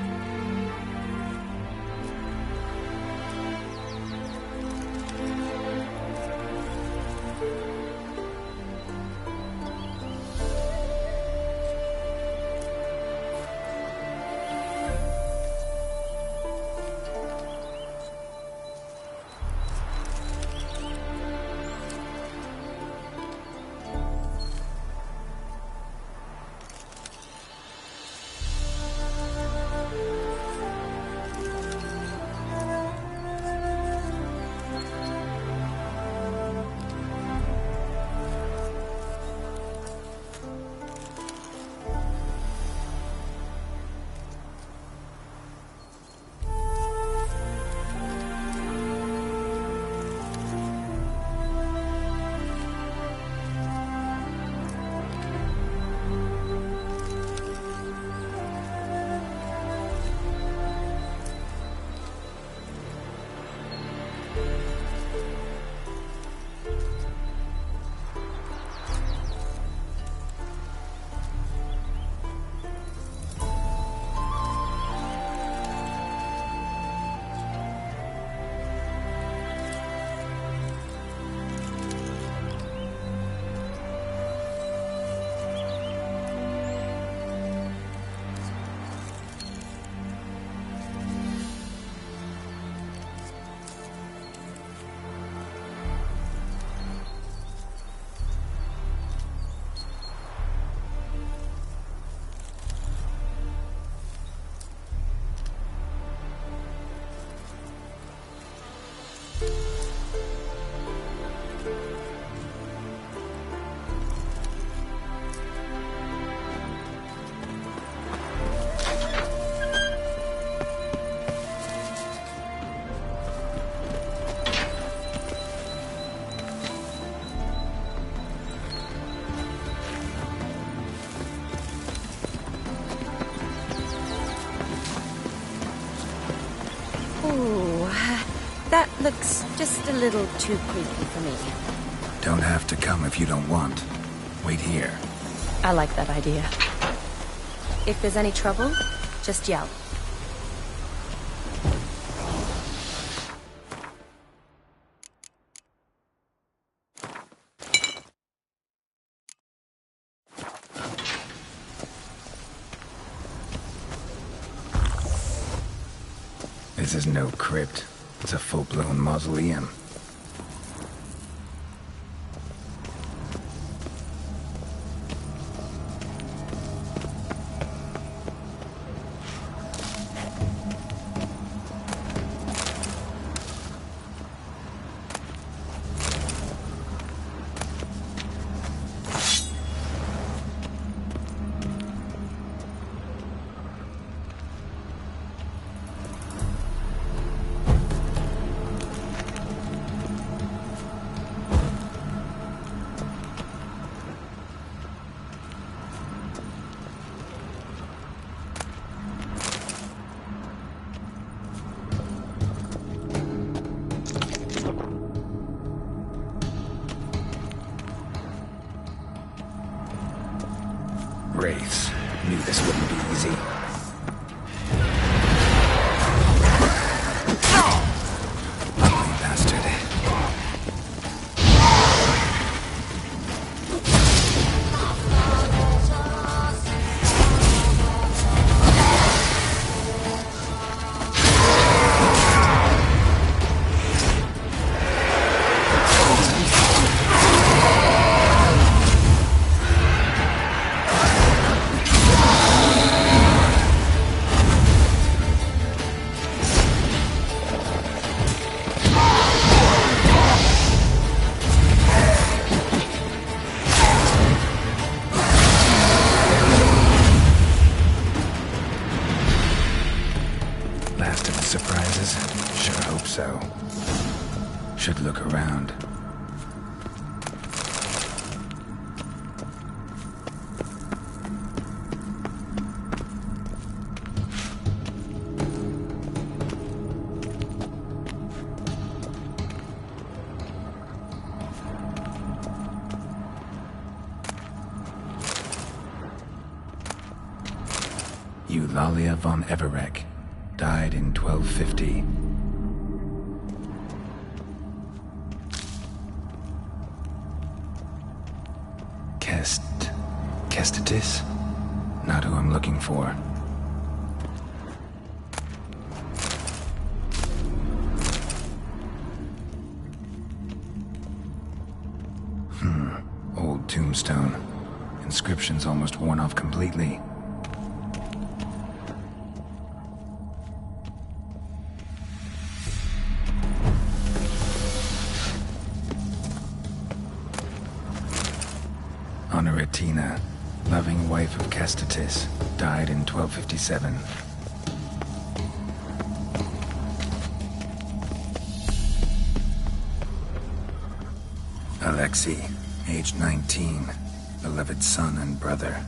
That looks just a little too creepy for me. Don't have to come if you don't want. Wait here. I like that idea. If there's any trouble, just yell. This is no crypt. It's a full-blown mausoleum. wraiths. Knew this wouldn't be easy. Ugly bastard. Last of the surprises? Sure hope so. Should look around. Eulalia von Everek. Died in 1250. Kestatis? Not who I'm looking for. Old tombstone. Inscription's almost worn off completely. Honoratina, loving wife of Kestatis, died in 1257. Alexei, aged 19, beloved son and brother.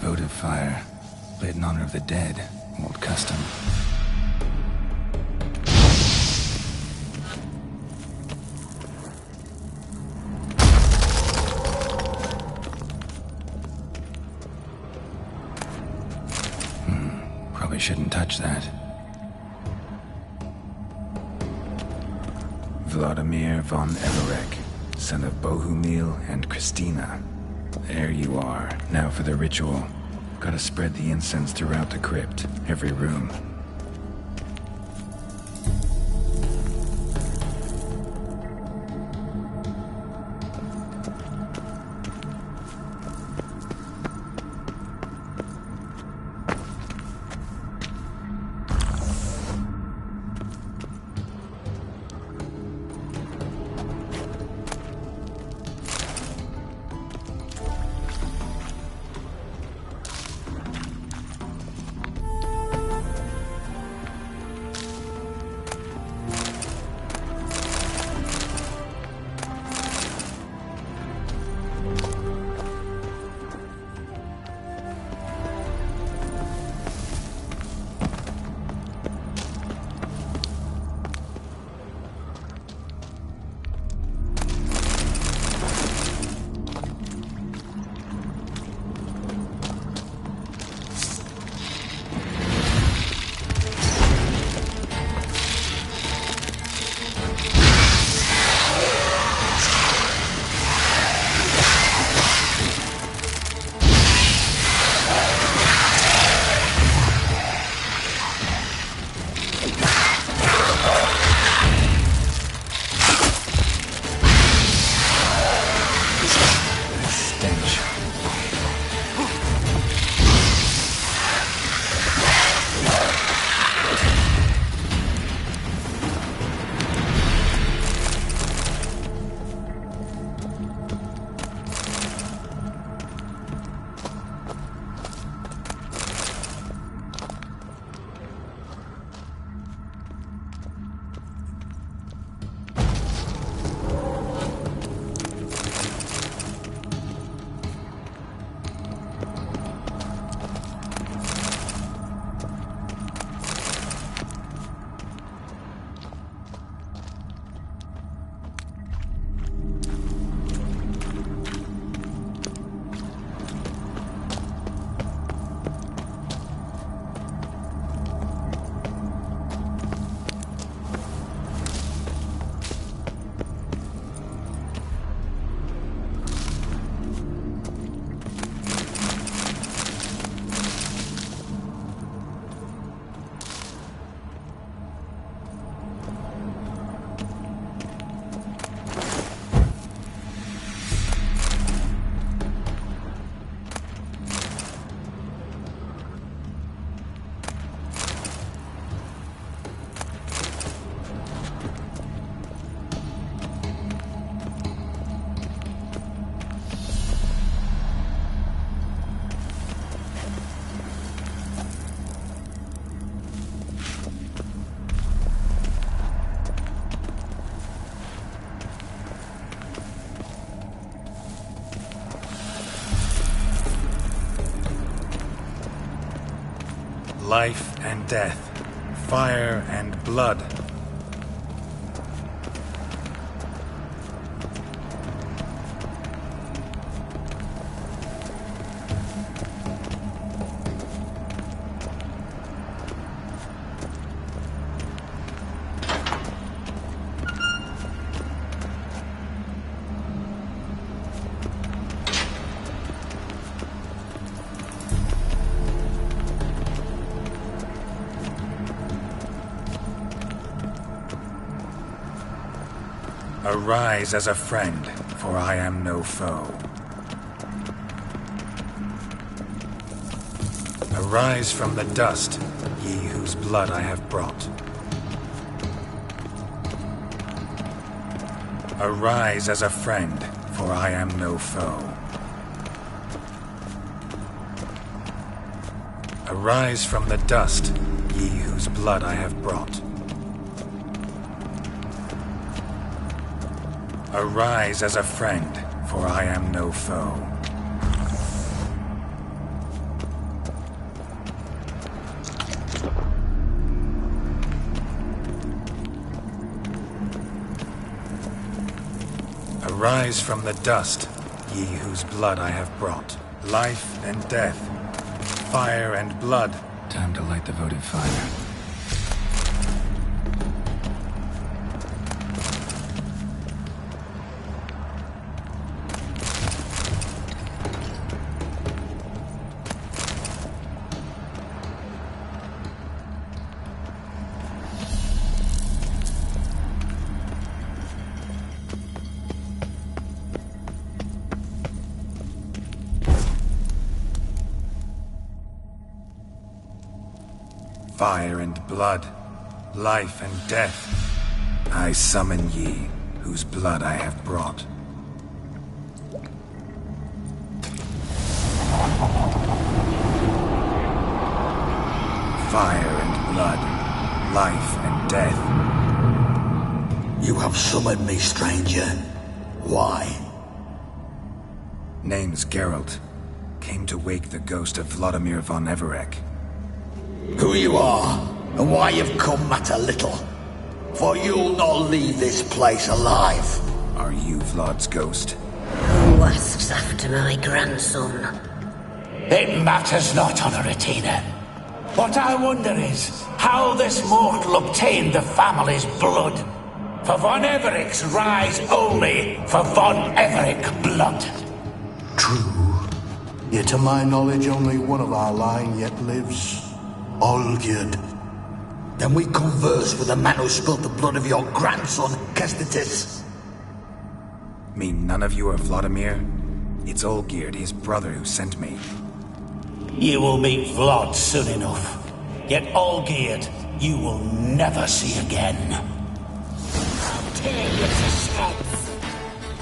Votive fire, lit in honor of the dead, old custom. Probably shouldn't touch that. Vladimir von Everek, son of Bohumil and Christina. There you are. Now for the ritual. Gotta spread the incense throughout the crypt, every room. life and death, fire and blood. Arise as a friend, for I am no foe. Arise from the dust, ye whose blood I have brought. Arise as a friend, for I am no foe. Arise from the dust, ye whose blood I have brought. Arise as a friend, for I am no foe. Arise from the dust, ye whose blood I have brought. Life and death, fire and blood. Time to light the votive fire. Fire and blood, life and death, I summon ye, whose blood I have brought. Fire and blood, life and death. You have summoned me, stranger. Why? Name's Geralt. Came to wake the ghost of Vladimir von Everec. Who you are, and why you've come matter little. For you'll not leave this place alive. Are you Vlad's ghost? Who asks after my grandson? It matters not, Honoratina. What I wonder is how this mortal obtained the family's blood. For von Everic's rise only for von Everec blood. True. Yet to my knowledge, only one of our line yet lives. Olgierd. Then we converse with the man who spilled the blood of your grandson, Kestitis. Mean none of you are Vladimir? It's Olgierd, his brother, who sent me. You will meet Vlad soon enough. Yet Olgierd, you will never see again. I'll tear you to shreds.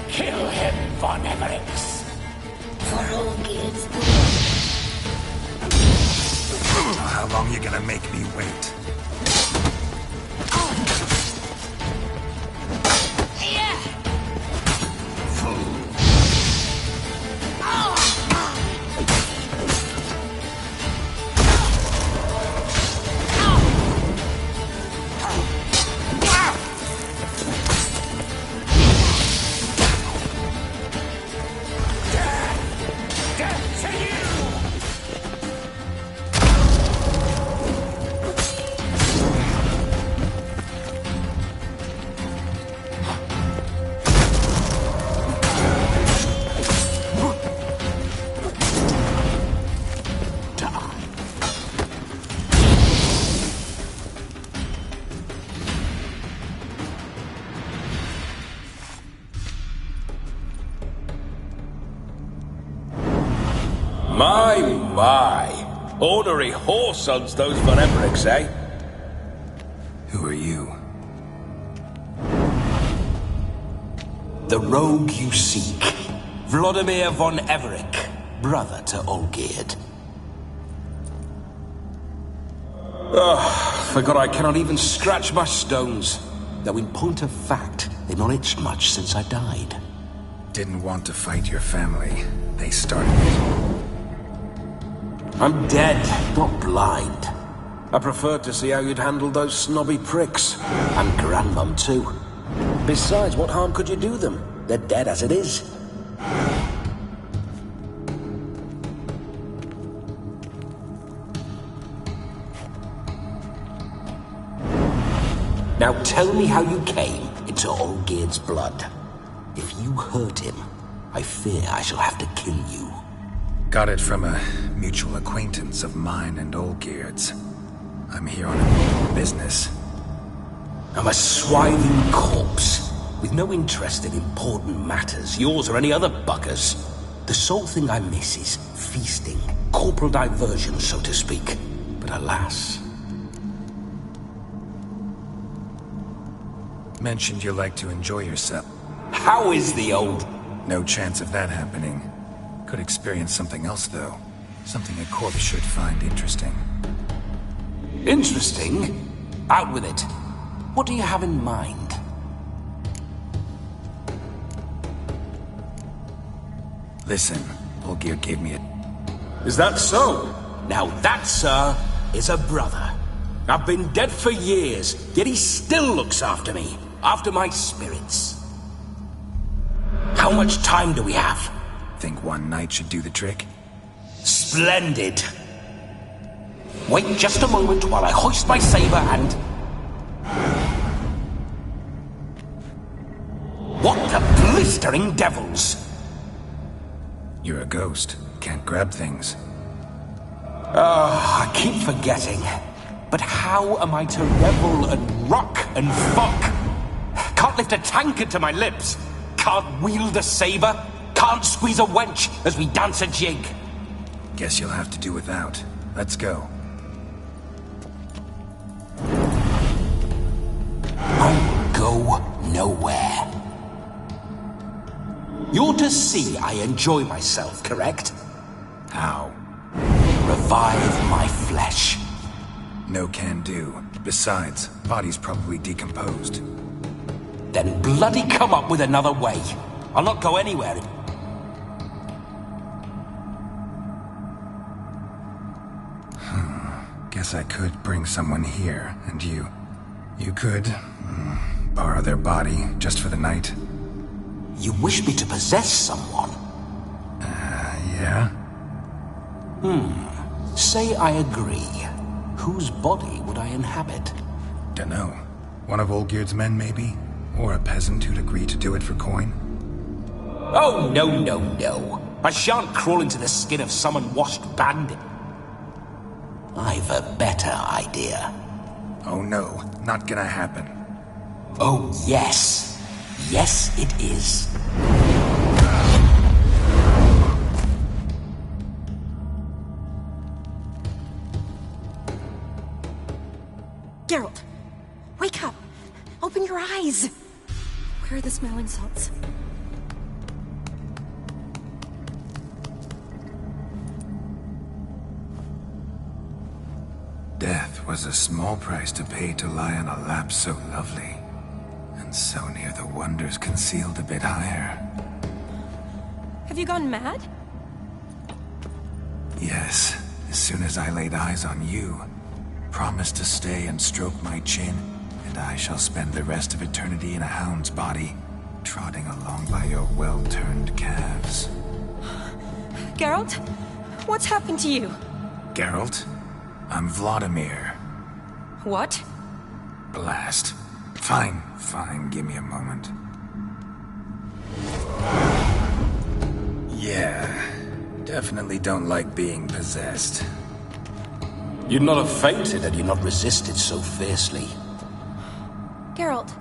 Kill him, von Everix. For Olgierd's blood. How long you gonna make me wait? My. Ornery whoresons those von Evericks, eh? Who are you? The rogue you seek. Vladimir von Everec, brother to Olgierd. Forgot I cannot even scratch my stones. Though in point of fact, they've not itched much since I died. Didn't want to fight your family. They started it. I'm dead, not blind. I preferred to see how you'd handle those snobby pricks. And Grandmum, too. Besides, what harm could you do them? They're dead as it is. Now tell me how you came into Olgierd's blood. If you hurt him, I fear I shall have to kill you. Got it from a mutual acquaintance of mine and Olgierd's. I'm here on business. I'm a swiving corpse, with no interest in important matters, yours or any other buggers. The sole thing I miss is feasting, corporal diversion, so to speak. But alas... Mentioned you like to enjoy yourself. How is the old... No chance of that happening. Could experience something else, though. Something a corpse should find interesting. Interesting? Out with it. What do you have in mind? Listen, Olgierd gave me it. Is that so? Now that, sir, is a brother. I've been dead for years, yet he still looks after me. After my spirits. How much time do we have? Think one night should do the trick? Splendid. Wait just a moment while I hoist my saber and... What the blistering devils! You're a ghost. Can't grab things. I keep forgetting. But how am I to revel and rock and fuck? Can't lift a tankard to my lips. Can't wield a saber. Can't squeeze a wench as we dance a jig. Guess you'll have to do without. Let's go. I will go nowhere. You're to see I enjoy myself, correct? How? Revive my flesh. No can do. Besides, body's probably decomposed. Then bloody come up with another way. I'll not go anywhere. Guess I could bring someone here, and you could borrow their body just for the night. You wish me to possess someone? Yeah? Say I agree. Whose body would I inhabit? Dunno. One of Olgierd's men, maybe? Or a peasant who'd agree to do it for coin? Oh, no. I shan't crawl into the skin of some unwashed bandit. I've a better idea. Oh no, not gonna happen. Oh, yes. Yes, it is. Geralt, wake up! Open your eyes! Where are the smelling salts? Death was a small price to pay to lie on a lap so lovely, and so near the wonders concealed a bit higher. Have you gone mad? Yes, as soon as I laid eyes on you, promised to stay and stroke my chin, and I shall spend the rest of eternity in a hound's body, trotting along by your well-turned calves. Geralt? What's happened to you? Geralt? I'm Vladimir. What? Blast. Fine, give me a moment. Yeah, definitely don't like being possessed. You'd not have fainted had you not resisted so fiercely. Geralt,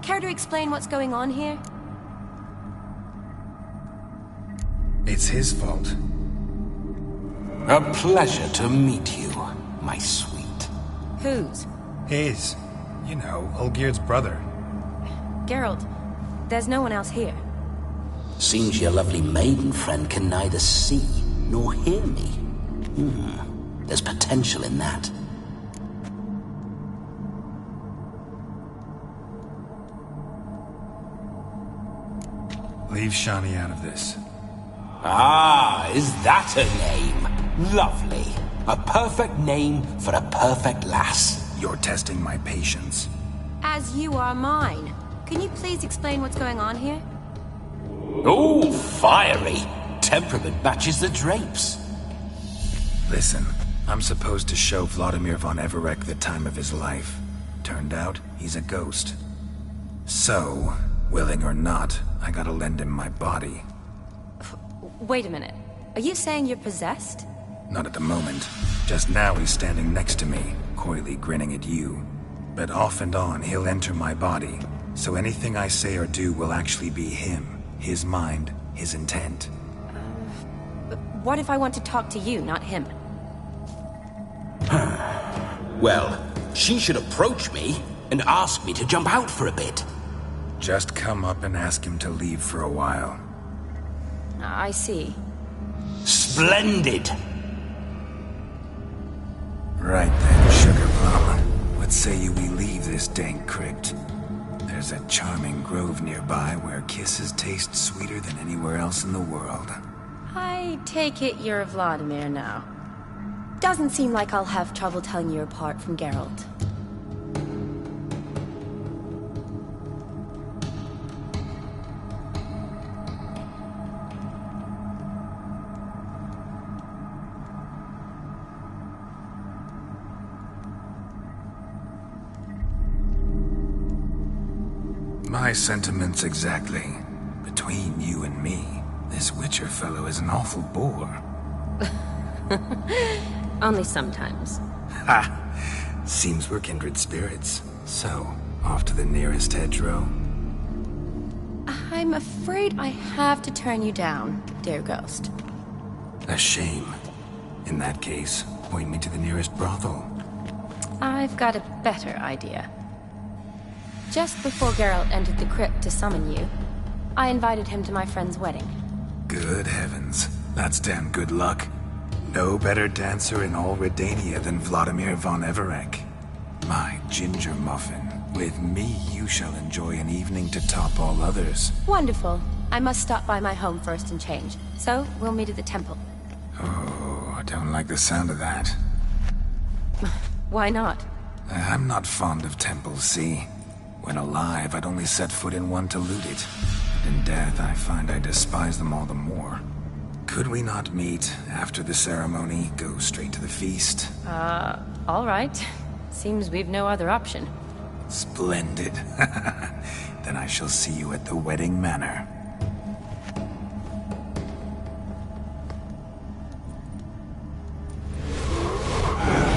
care to explain what's going on here? It's his fault. A pleasure to meet you, my sweet. Whose? His. You know, Olgierd's brother. Geralt, there's no one else here. Seems your lovely maiden friend can neither see nor hear me. There's potential in that. Leave Shani out of this. Ah, is that her name? Lovely. A perfect name for a perfect lass. You're testing my patience. As you are mine. Can you please explain what's going on here? Oh, fiery. Temperament matches the drapes. Listen, I'm supposed to show Vladimir von Everec the time of his life. Turned out, he's a ghost. So, willing or not, I gotta lend him my body. Wait a minute. Are you saying you're possessed? Not at the moment. Just now he's standing next to me, coyly grinning at you. But off and on, he'll enter my body. So anything I say or do will actually be him. His mind, his intent. What if I want to talk to you, not him? Well, she should approach me and ask me to jump out for a bit. Just come up and ask him to leave for a while. I see. Splendid! Right then, Sugar Plum. What say you we leave this dank crypt? There's a charming grove nearby where kisses taste sweeter than anywhere else in the world. I take it you're Vladimir now. Doesn't seem like I'll have trouble telling you apart from Geralt. My sentiments exactly. Between you and me, this Witcher fellow is an awful bore. Only sometimes. Ha! Seems we're kindred spirits. So, off to the nearest hedgerow. I'm afraid I have to turn you down, dear ghost. A shame. In that case, point me to the nearest brothel. I've got a better idea. Just before Geralt entered the crypt to summon you, I invited him to my friend's wedding. Good heavens. That's damn good luck. No better dancer in all Redania than Vladimir von Everec. My ginger muffin. With me, you shall enjoy an evening to top all others. Wonderful. I must stop by my home first and change. So, we'll meet at the temple. Oh, I don't like the sound of that. Why not? I'm not fond of temples, see? When alive, I'd only set foot in one to loot it. And in death, I find I despise them all the more. Could we not meet after the ceremony, go straight to the feast? All right. Seems we've no other option. Splendid. Then I shall see you at the wedding manor.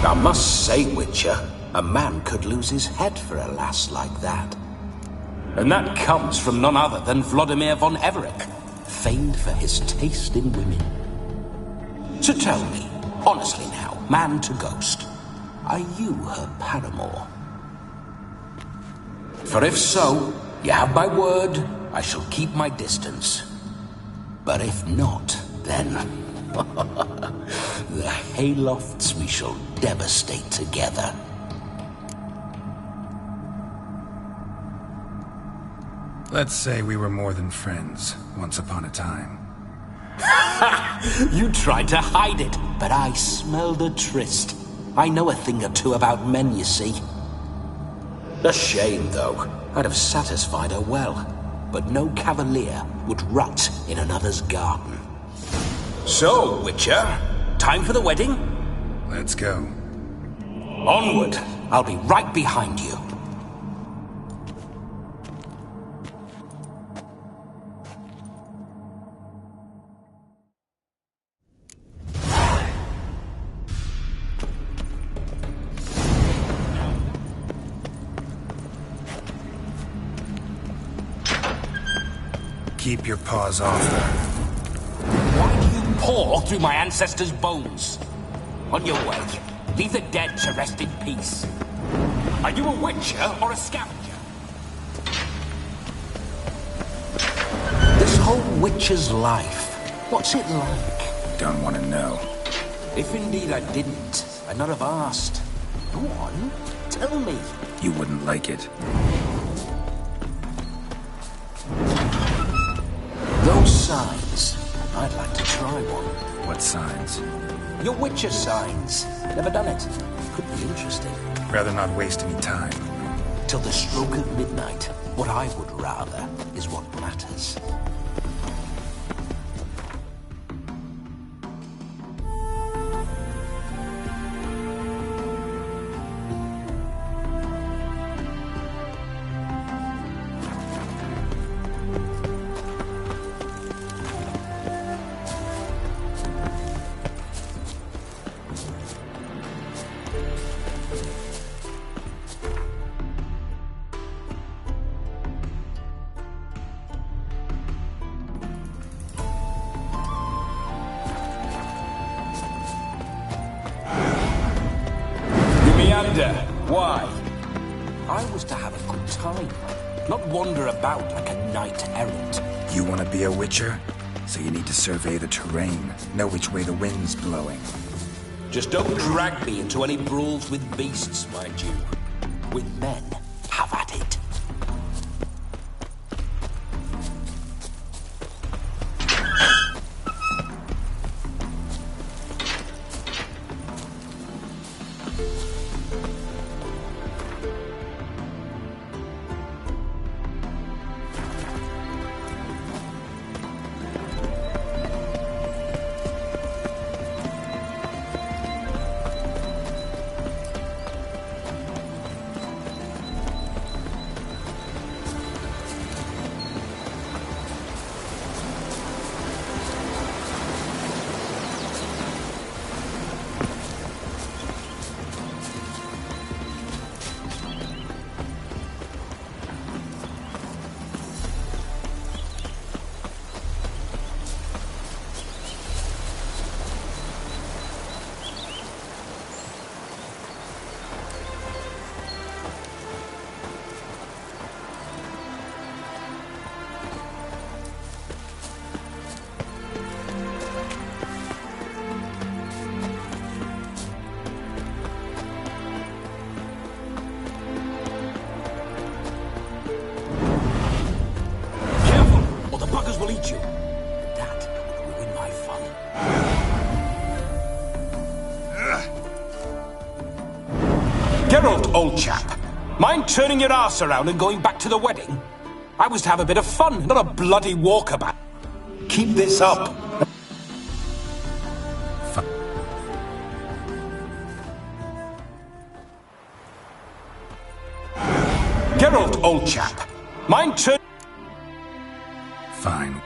I must say, Witcher, a man could lose his head for a lass like that. And that comes from none other than Vladimir von Everec, famed for his taste in women. So tell me, honestly now, man to ghost, are you her paramour? For if so, you have my word, I shall keep my distance. But if not, then the haylofts we shall devastate together. Let's say we were more than friends, once upon a time. You tried to hide it, but I smelled a tryst. I know a thing or two about men, you see. A shame, though. I'd have satisfied her well, but no cavalier would rut in another's garden. So, Witcher, time for the wedding? Let's go. Onward. I'll be right behind you. Keep your paws off her. Why do you paw through my ancestors' bones? On your way. Leave the dead to rest in peace. Are you a witcher or a scavenger? This whole witcher's life, what's it like? Don't want to know. If indeed I didn't, I'd not have asked. Go on, tell me. You wouldn't like it. Those signs, I'd like to try one. What signs? Your Witcher signs. Never done it. Could be interesting. Rather not waste any time. Till the stroke of midnight. What I would rather is what matters. Why? I was to have a good time, not wander about like a knight errant. You want to be a witcher? So you need to survey the terrain, know which way the wind's blowing. Just don't drag me into any brawls with beasts, mind you. With men, have at it. Will eat you. That will ruin my fun. Geralt, old chap. Mind turning your ass around and going back to the wedding? I was to have a bit of fun, not a bloody walkabout. Keep this up. Geralt, old chap. Mind turning... Fine.